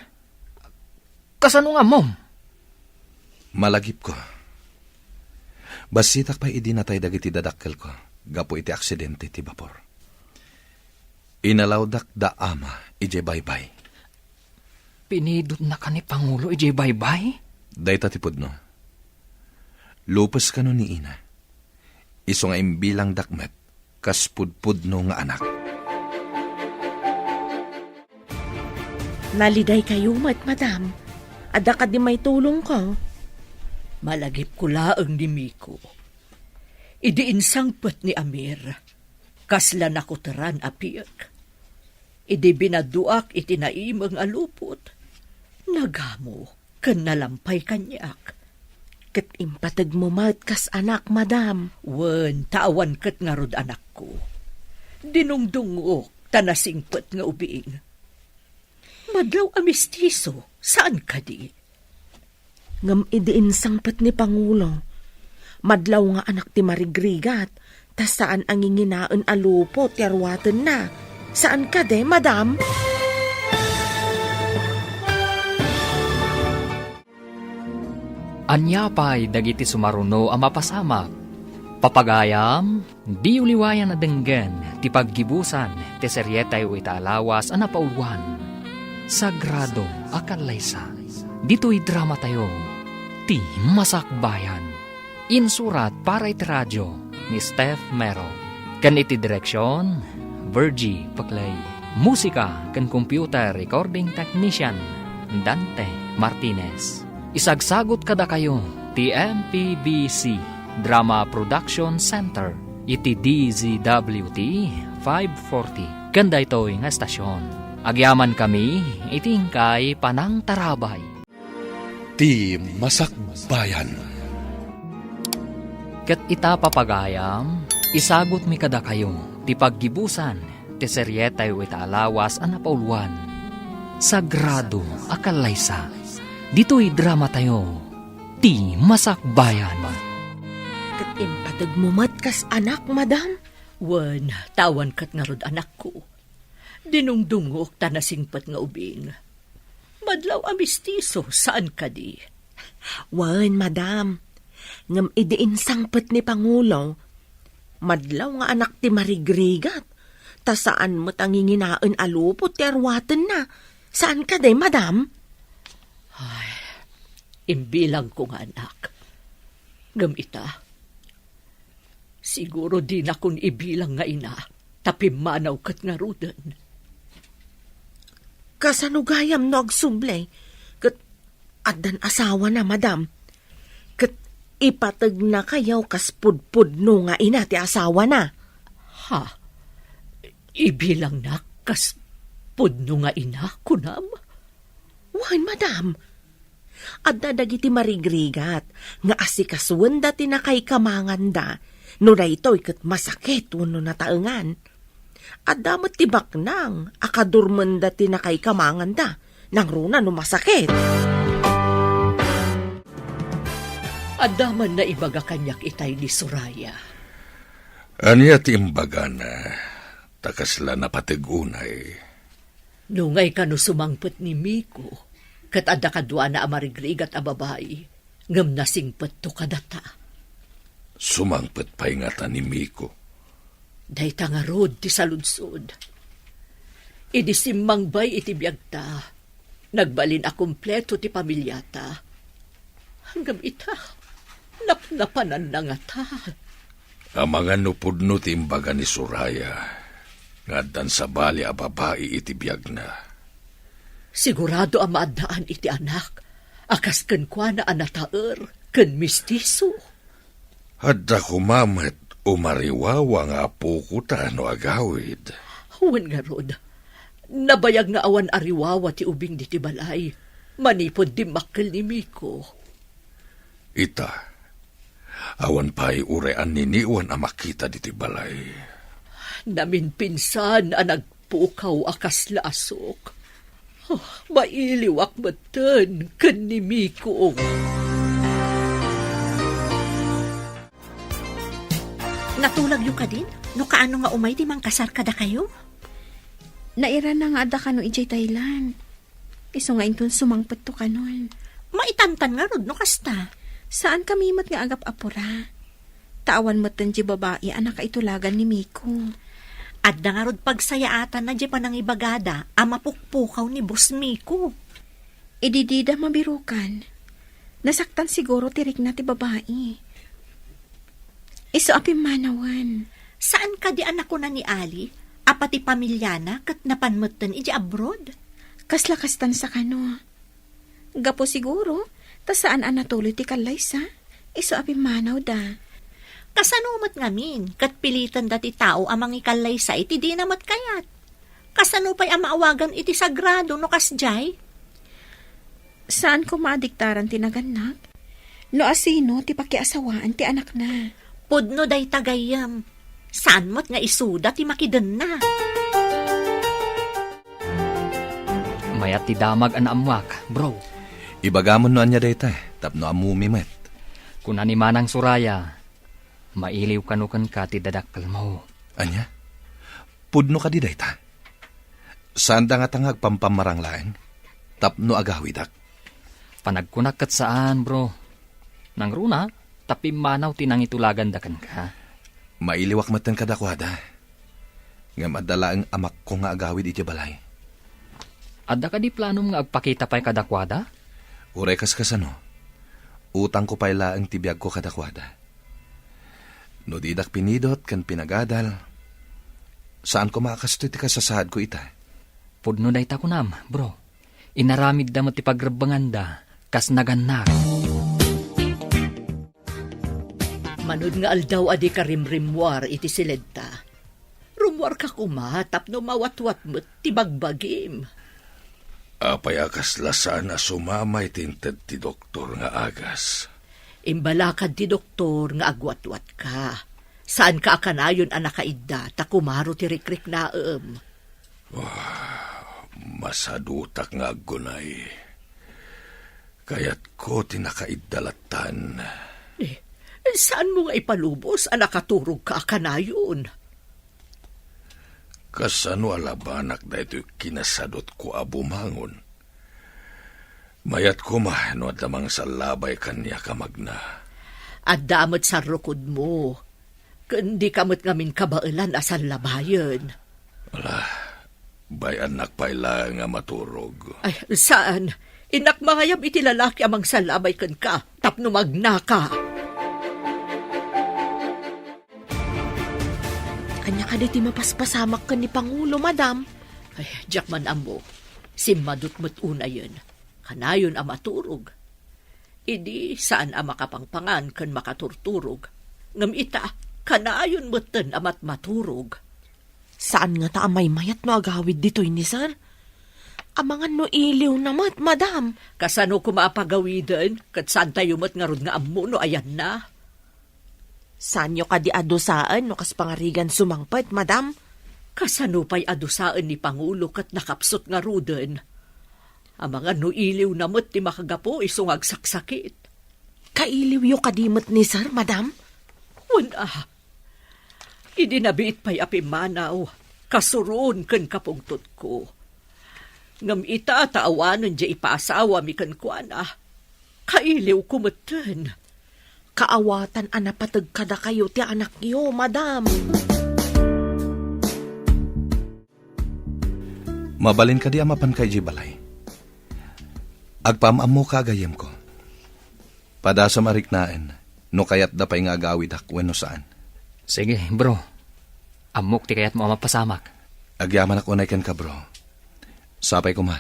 Kasano nga mom? Malagip ko. Basitak pa idinatay dagiti dadakkel ko. Gapo iti aksidente ti bapor. Inalawdak da ama, ije baybay. Pinidot na ka ni Pangulo, ije baybay? Dayta ti pudno. Lupas ka no ni ina. Iso nga imbilang dakmet, kas pudpudno nga anak. Naliday kayo, madam. Ada ka di may tulong ko. Malagip ko laang ni Miko. Idiinsangpet ni Amir. Kasla nakutaran apiak. Idi binaduak iti naimang alupot. Nagamo, kan nalampay kanyak. Kat impatag mo mat kas anak, madam. Wen, tawan kat nga rod anak ko. Dinungdungok, tanasingpet nga ubiing. Madlaw amistiso, saan ka di? Ngam idiin sangpat ni Pangulo. Madlaw nga anak ti marigrigat, tas saan ang inginaan alupot, yarwaten na. Saan ka de, madam? Anyapay dagiti sumaruno ang mapasamak. Papagayam, di uliwayan na denggen, ti paggibusan, ti seryetay o italawas ang napauluan. Sagrado akalaysa, dito'y drama tayo, ti masakbayan. Insurat para iti radyo ni Steph Mero. Kan iti direksyon, Virgie Paclay. Musika kan computer recording technician, Dante Martinez. Isagsagot kada kayo, ti MPBC Drama Production Center, iti DZWT 540. Kanda ito'y nga estasyon. Agyaman kami, itingkay panang tarabay. Ti Masakbayan. Ket ita papagayam, isagot mi kada kayo, ti paggibusan, ti seryetay o italawas ang napauluan. Sagrado akalaysa, dito'y drama tayo, ti masakbayan. Kat impatag mo mat kas anak, madam. Wen, tawan kat nga rod anak ko. Dinungdungok, tanasingpet nga ubing. Madlaw amistiso, saan ka di? Wan, madam. Ngam idiin sangpet ni Pangulo. Madlaw nga anak ti marigrigat. Ta saan mo tanginginaan alupot ti arwaten na. Saan ka de, madam? Imbilang ko nga anak. Ngam ita. Siguro di na kun ibilang nga ina. Tapi manaw kat nga rudan. Kasanugayam no agsublay. Kat adan asawa na, madam. Kat ipatag na kayaw kas pudpud no nga ina ti asawa na. Ha? Ibilang na kas pudno nga ina, kunam? Wan, madam. Adda dagiti marigrigat nga asikasuan dati na kay kamanganda. No na ito'y kat masakit wano nataengan. Adda matibak nang akadurman dati na kay kamanganda. Nang runa no masakit. Adaman na ibaga kanyak itay ni Soraya. Anya ti imbaga na, takasla na patigunay. Nungay ka no sumangpet ni Miko, kat adda kadwa na amarigrigat a babae, ngam nasingpet to kadata. Sumangpet pa'y nga ta ni Miko. Day tangarod ti saludsod. Idi simmangbay iti biyagta, nagbalin a kumpleto ti pamilyata. Hanggang ita, napnapanan na nga ta. Ang mga nupudno ti imbaga ni Soraya, nga dan sa bali a babae iti biyag na. Sigurado ang maadaan iti anak, akas kenkwa na anataer, ken mistiso. Hadda kumamat umariwawa nga puko ta no agawid. Huwan nga rod, nabayag nga awan ariwawa ti ubing di ti balay, manipod di makkel ni Miko. Ita, awan pa'y urean niniwan ang makita di ti balay. Namin pinsan ang nagpukaw akas lasok. Oh, mailiwak matan ken ni Miko. Natulag yung ka din? No kaano nga umay di mang kasar kada kayo? Naira na nga ada ka no ijay Thailand. Iso nga inton sumangpet to kanon. Maitantan nga rod no kasta. Saan kami mat nga agap apura? Tawan mat di babae anak kaitulagan ni Miko. At na nga rod pagsayaatan na di pa nang ibagada ang mapukpukaw ni Boss Miko. Ididida mabirukan. Nasaktan siguro tirik na ti babae. Iso api manawan. Saan ka di anak ko na ni Ali? Apati pamilyana kat napanmutan iji abroad? Kaslakastan sa kano. Gapo siguro, ta saan anatuloy ti kalaysa? Iso api manaw da. Kasanumat ngamin, kat pilitan dati tao amang ikalay sa iti di namat kayat. Kasano pa'y ang maawagan iti sagrado no kasjay? Saan ko maadiktaran tinaganak? No asino ti pakiasawaan ti anak na. Pudno day tagayam. Saan mo't nga isuda ti makiden na? Mayat ti damag an amwak, bro. Ibagamon no anya dayta, tapno amumimet. Kuna ni Manang Suraya, mailiw kanukan ka ti dadakkel mo. Anya? Pudno ka di dayta. Saan da nga tangag pampamarang laeng? Tapno agawidak. Panagkunak kat saan, bro. Nang runa, tapi manaw tinang itulagan dakan ka. Mailiwak matan kadakwada. Nga madala ang amak ko nga agawid iti balay. Adda ka di planom nga agpakita pa'y kadakwada? Uray kasano. Utang ko pa'y laang tibiyag ko kadakwada. No didak pinidot kan pinagadal. Saan ko makakasto iti kasasahad ko ita? Pudno day takunam, bro. Inaramid da mo ti pagrabanganda, kas naganak. Manud nga aldaw adi ka rimrimwar iti silenta. Rumwar ka kumatap no mawatwat mo't ti bagbagim. Apay akas lasana sumamay tinted ti doktor nga agas. Imbalakad ti doktor nga agwatwat ka. Saan ka akanayon anak kaidda, ta kumaro ti rikrik naem. Masadutak nga agunay. Kaya't ko tinakaidalatan. Saan mo nga ipalubos anak katurog ka akanayon? Kasano alabanak da ito'y kinasadot ko abumangon. Mayat ko no at lamang sa labay kanya kamagna. At damot sa rukod mo. Kundi kamot ngamin kabailan asal labayan. Bay anak pa'y nga maturog. Ay, saan? Inak mahayam iti lalaki amang salabay kan ka, tapno magnaka. Kanya ka di mapaspasamak ka ni Pangulo, madam. Ay, jakman amo, simadot mo't una yun. Kanayon ang maturog. Idi saan ang makapangpangan kan makaturturog. Ngam ita, kanayon mo't ten amat maturog. Saan nga ta amay mayat no agawid dito'y ni sir? Amangan no iliw namat, madam. Kasano kumapagawidan, kat saan tayo mo't nga rod nga amo no ayan na. Saan nyo ka di adusaan no kas pangarigan sumangpet, madam? Kasano pa'y adusaan ni Pangulo kat nakapsot nga ruden. Ang mga nuiliw na mo't ti makagapo isungag saksakit. Kailiw yung kadimot ni sir, madam? Wala. Idinabiit pa'y apimanaw. Kasuroon kan kapungtot ko. Ngam ita taawanan di ipaasawa mi kan kuana. Kailiw kumatan. Kaawatan anapatag kada kayo ti anak yo, madam. Mabalin ka di amapan kay Jibalay. Agpamamo ka agayem ko. Pada sa mariknaen, no kayat da pa'y nga agawid akwen no saan. Sige, bro. Amok ti kayat mo mapasamak. Agyaman ako na ikan ka, bro. Sapay ko ma,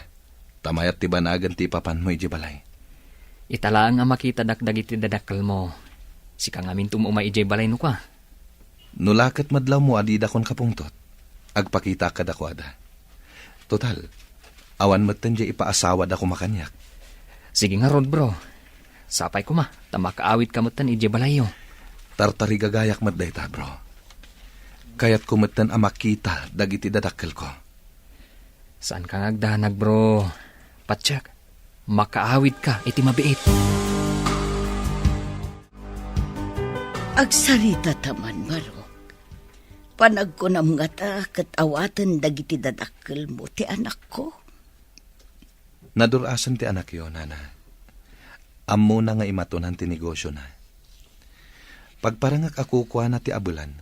tamayat ti banagan ti papan mo Jibalay. Italaang nga makita dakdag iti dadakkel mo. Si kang amin tumumay ijay balay no ka. Nulakat madlaw mo adida kon kapungtot. Agpakita ka dakwada. Total, awan matan di ipaasawa da kumakanyak. Sige nga rod, bro. Sapay ko ma, tamakaawit kamutan ijay balay yo. Tartari gagayak madday ta, bro. Kayat kumatan ang makita dagiti dadakkel ko. Saan kang agdanag, bro? Patsak, makaawit ka iti mabiit. Agsarita taman, Marok. Panag ko na mga ta, katawatan dagiti dadakkel mo, ti anak ko. Nadurasan ti anak yo, nana. Ammo na nga imatunan ti negosyo na. Pagparangak ako kuha na ti abulan,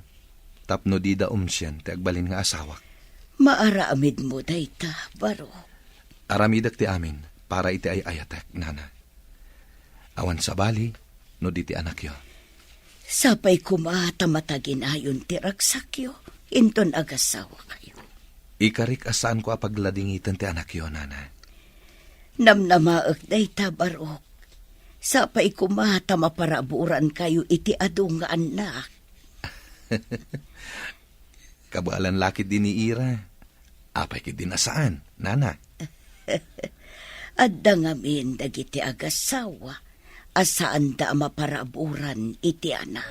tapno di da umsyan ti agbalin nga asawak. Maaraamid mo, dayta, Marok. Aramidak ti amin, para iti ay ayatek, nana. Awan sa bali, no di ti anak yo. Sapay kumata matagin ayon ti ragsakyo, inton agasawa kayo. Ikarik asaan ko apagladingitan ti anak yo, nana. Namnamaak dayta, Barok. Sapay kumata maparaburan kayo iti adu nga anak. Kabalan lakit din ni Ira. Apay kid dinasaan, nana. Adda ngamin dagiti agasawa, asaan da maparaburan iti anak.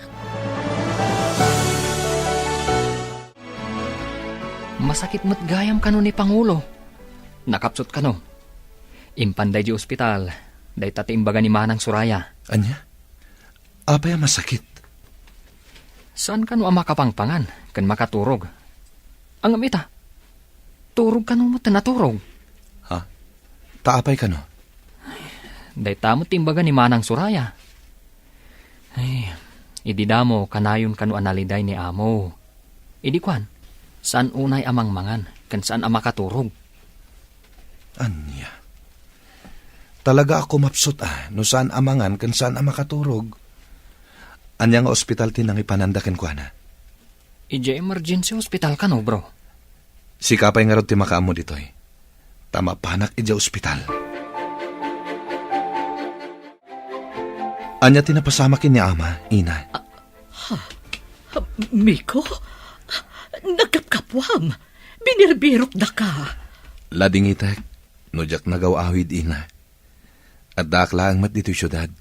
Masakit mo't gayam kano ni Pangulo. Nakapsot kano. Impanday di ospital. Day tati imbaga ni Manang Suraya. Anya? Apay ang masakit? Saan kano ang makapangpangan? Kan makaturog. Ang amita. Turog kano mo tanaturog. Ha? Taapay ka no? Day tamot imbaga ni Manang Suraya. Ay, ididamo kanayon kano analiday ni amo. Idikwan, saan unay amang mangan, kan saan ang makaturog. Anya? Talaga ako mapsot no saan amangan kan saan ang makaturog. Anya nga ospital tinang ipanandakin ko na. Ije emergency hospital ka no, bro. Si kapay nga rod ti makaamo ditoy. Tama panak ije ospital. Anya tinapasamakin ni ama, ina. Miko, nagkapkapwam. Binirbirok na ka. Lading itek, nujak nagaw-awid ina. At dakla ang mat dito'y syudad.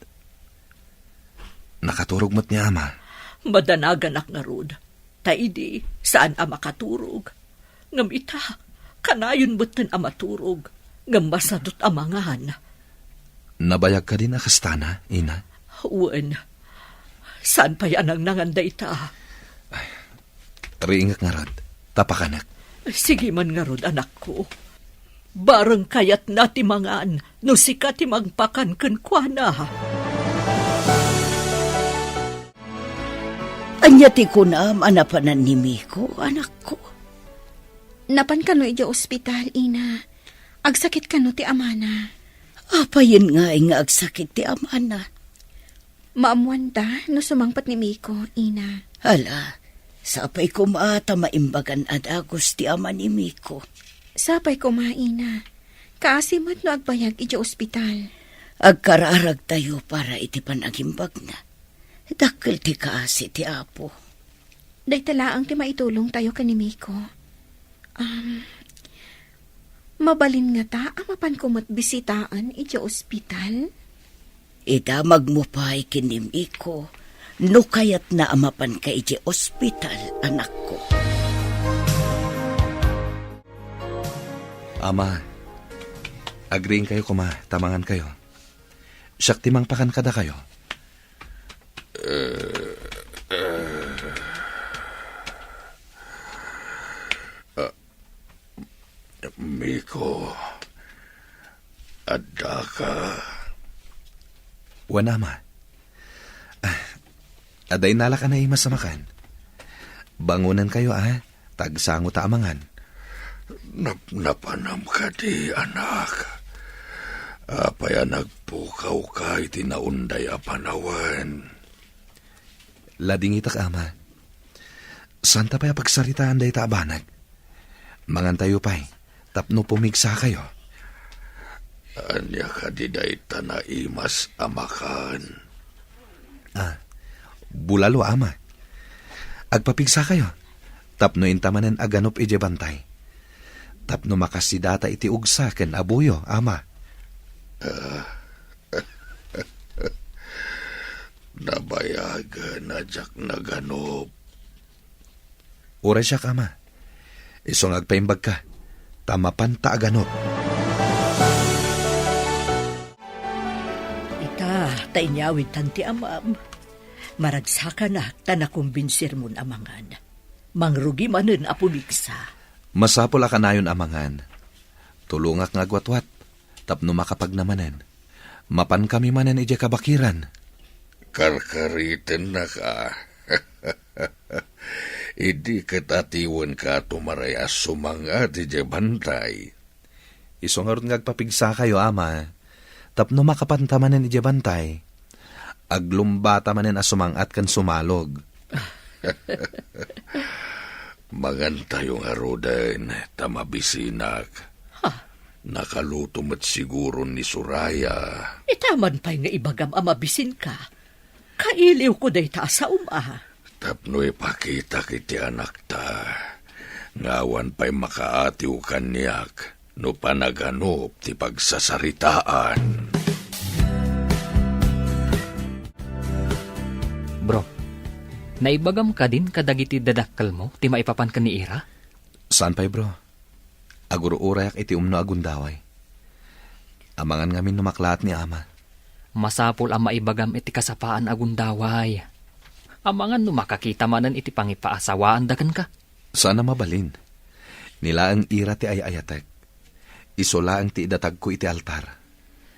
Nakaturog mat ni ama. Madanaganak nga rod. Taidi, saan ang makaturog? Ngamita, kanayon mo't ang maturog. Ngam masadot amangan. Nabayag ka din akastana, ina. Uwan, saan pa yan ang nanganday ta? Riingak nga rod, tapakanak. Sige man nga rod, anak ko. Barang kayat na timangan, no sika timagpakan kenkwana. Anya ti kunam anapanan ni Miko, anak ko. Napan kano ija ospital, ina. Agsakit kano ti amana. Apayin nga nga agsakit ti amana. Maamuan ta no sumangpat ni Miko, ina. Hala, sapay ko maata maimbagan at agos ti ama ni Miko. Sapay ko maina. Kaasimat no agbayag ija ospital. Agkararag tayo para iti panagimbag na. Dakkel ti kaasi ti apo. Day talaang ti maitulong tayo ka ni Miko. Mabalin nga ta, amapan ko matbisitaan ija ospital. Idamag mo pa ikinim Miko. No kayat na amapan ka iti ospital, anak ko. Ama, agreeing kayo kuma, tamangan kayo. Siyak timang pakan kada kayo. Miko, adda ka. Wana, ma. Aday nala ka na imasamakan. Bangunan kayo, tagsango ta amangan. Napanam ka di, anak. Apaya nagpukaw ka iti naunday a panawan. Lading itak, ama. Santa pa'y pagsaritaan day ta abanag. Mangan tayo pa'y, tapno pumigsa kayo. Anya ka di day tanaimas amakan. Bulalo, ama. Agpapigsa kayo. Tapno intamanen aganop ije bantay. Tapno makasidata iti ugsa ken abuyo, ama. Nabayag na jak naganop. Ura siya, ama. Isong agpaimbag ka. Tamapan ta aganop. Tainyawid tanti amam. Maragsaka na tanakumbinsir mon amangan. Mangrugi manen apumiksa. Masapol akanayon amangan. Tulungak nga agwatwat. Tapno makapagnamanen. Mapan kami manen ije kabakiran. Karkariten na ka. Idi katatiwan ka tumarayas sumanga di bantay. Isongarot nga agpapigsa kayo, ama. Tapno makapantamanen ije bantay. Aglumbata manen asumangat kan sumalog. Magan tayo nga roden, tamabisinak. Nakalutom at siguro ni Suraya. Itaman pa'y nga ibagam amabisin ka. Kailiw ko day ta sa Tapno ipakita kiti anak ta. Ngawan pa'y makaatiw kanyak no panaganop ti pagsasaritaan. Bro, naibagam ka din kadagiti dadakkel mo, ti maipapan ka ni Ira? Saan pa'y bro? Aguro urayak iti umno agundaway. Amangan ngamin numaklat ni ama. Masapol ang maibagam iti kasapaan agundaway. Amangan numakakita manan iti pangipaasawaan dakan ka. Sana mabalin. Nila ang ira ti ayayatek. Isola ang ti idatag ko iti altar.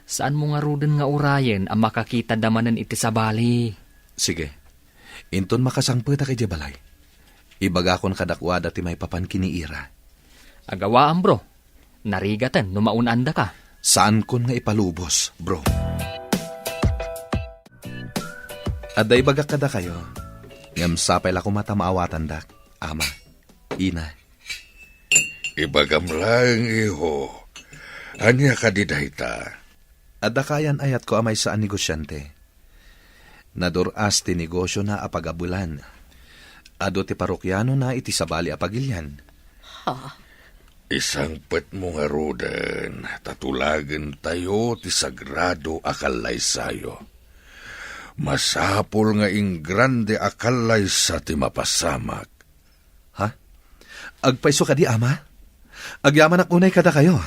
Saan mo nga ruden nga urayen ang makakita damanan iti sabali? Sige. Inton makasangpeta kay Jabalay. Ibaga kon kadakwada ti may papan kini ira. Agawaan bro. Narigatan numaunanda ka. Saan kon nga ipalubos, bro? Aday baga kada kayo. Ngam sapay la kumata maawatan dak, ama, ina. Ibagam lang, iho. Anya ka di dahita? Adda kayan ayat ko amay saan negosyante. Naduras ti negosyo na apagabulan. Ado ti parokyano na iti sabali apagilyan. Isang pet mo nga roden, tatulagan tayo ti sagrado akalay sayo. Masapol nga ing grande akalay sa ti mapasamak. Ha? Agpaiso ka di ama? Agyaman ak unay kada kayo.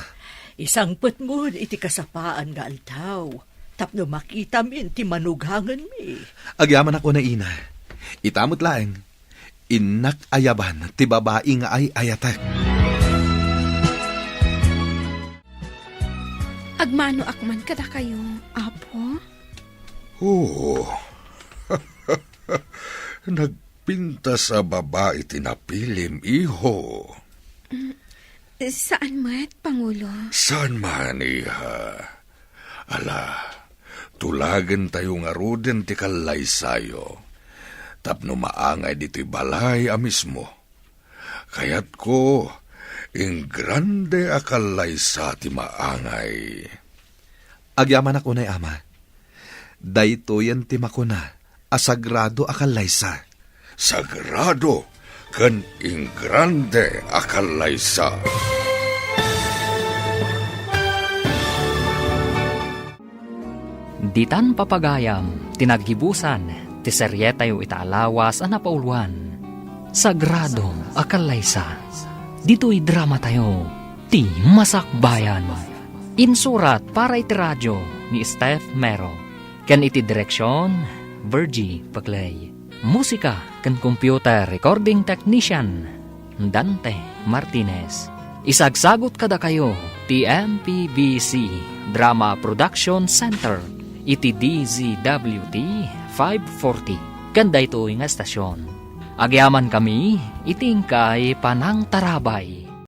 Isang putmod iti kasapaan nga altaw. Tapno makita min ti manughangan mi. Agyaman ako na ina. Itamot laeng. Inak ayaban ti babae nga ay ayatek. Agmano akman kada kayo, apo? Oo. Nagpinta sa babae tinapilim, iho. Saan mat, Pangulo? Saan man, iha? Ala, tulagan tayo nga ruden ti kalay sayo. Tapno maangay dito'y balay a mismo. Kayat ko, ing grande akalay sa ti maangay. Agyaman ako na ama. Dayto yan ti makuna. Asagrado akalaysa. Sagrado kan ing grande akalay sa. Ditan papagayam, tinaghibusan, ti seryetayo itaalawas ang napauluan. Sagrado akalaysa. Dito'y drama tayo, ti Masakbayan. Insurat para iti radyo ni Steph Mero. Ken iti direksyon, Virgie Paglay. Musika ken computer recording technician, Dante Martinez. Isagsagot kada kayo, ti MPBC Drama Production Center. Iti DZWT 540. Kanda ito nga stasyon. Agyaman kami, itingkay Panang Tarabay.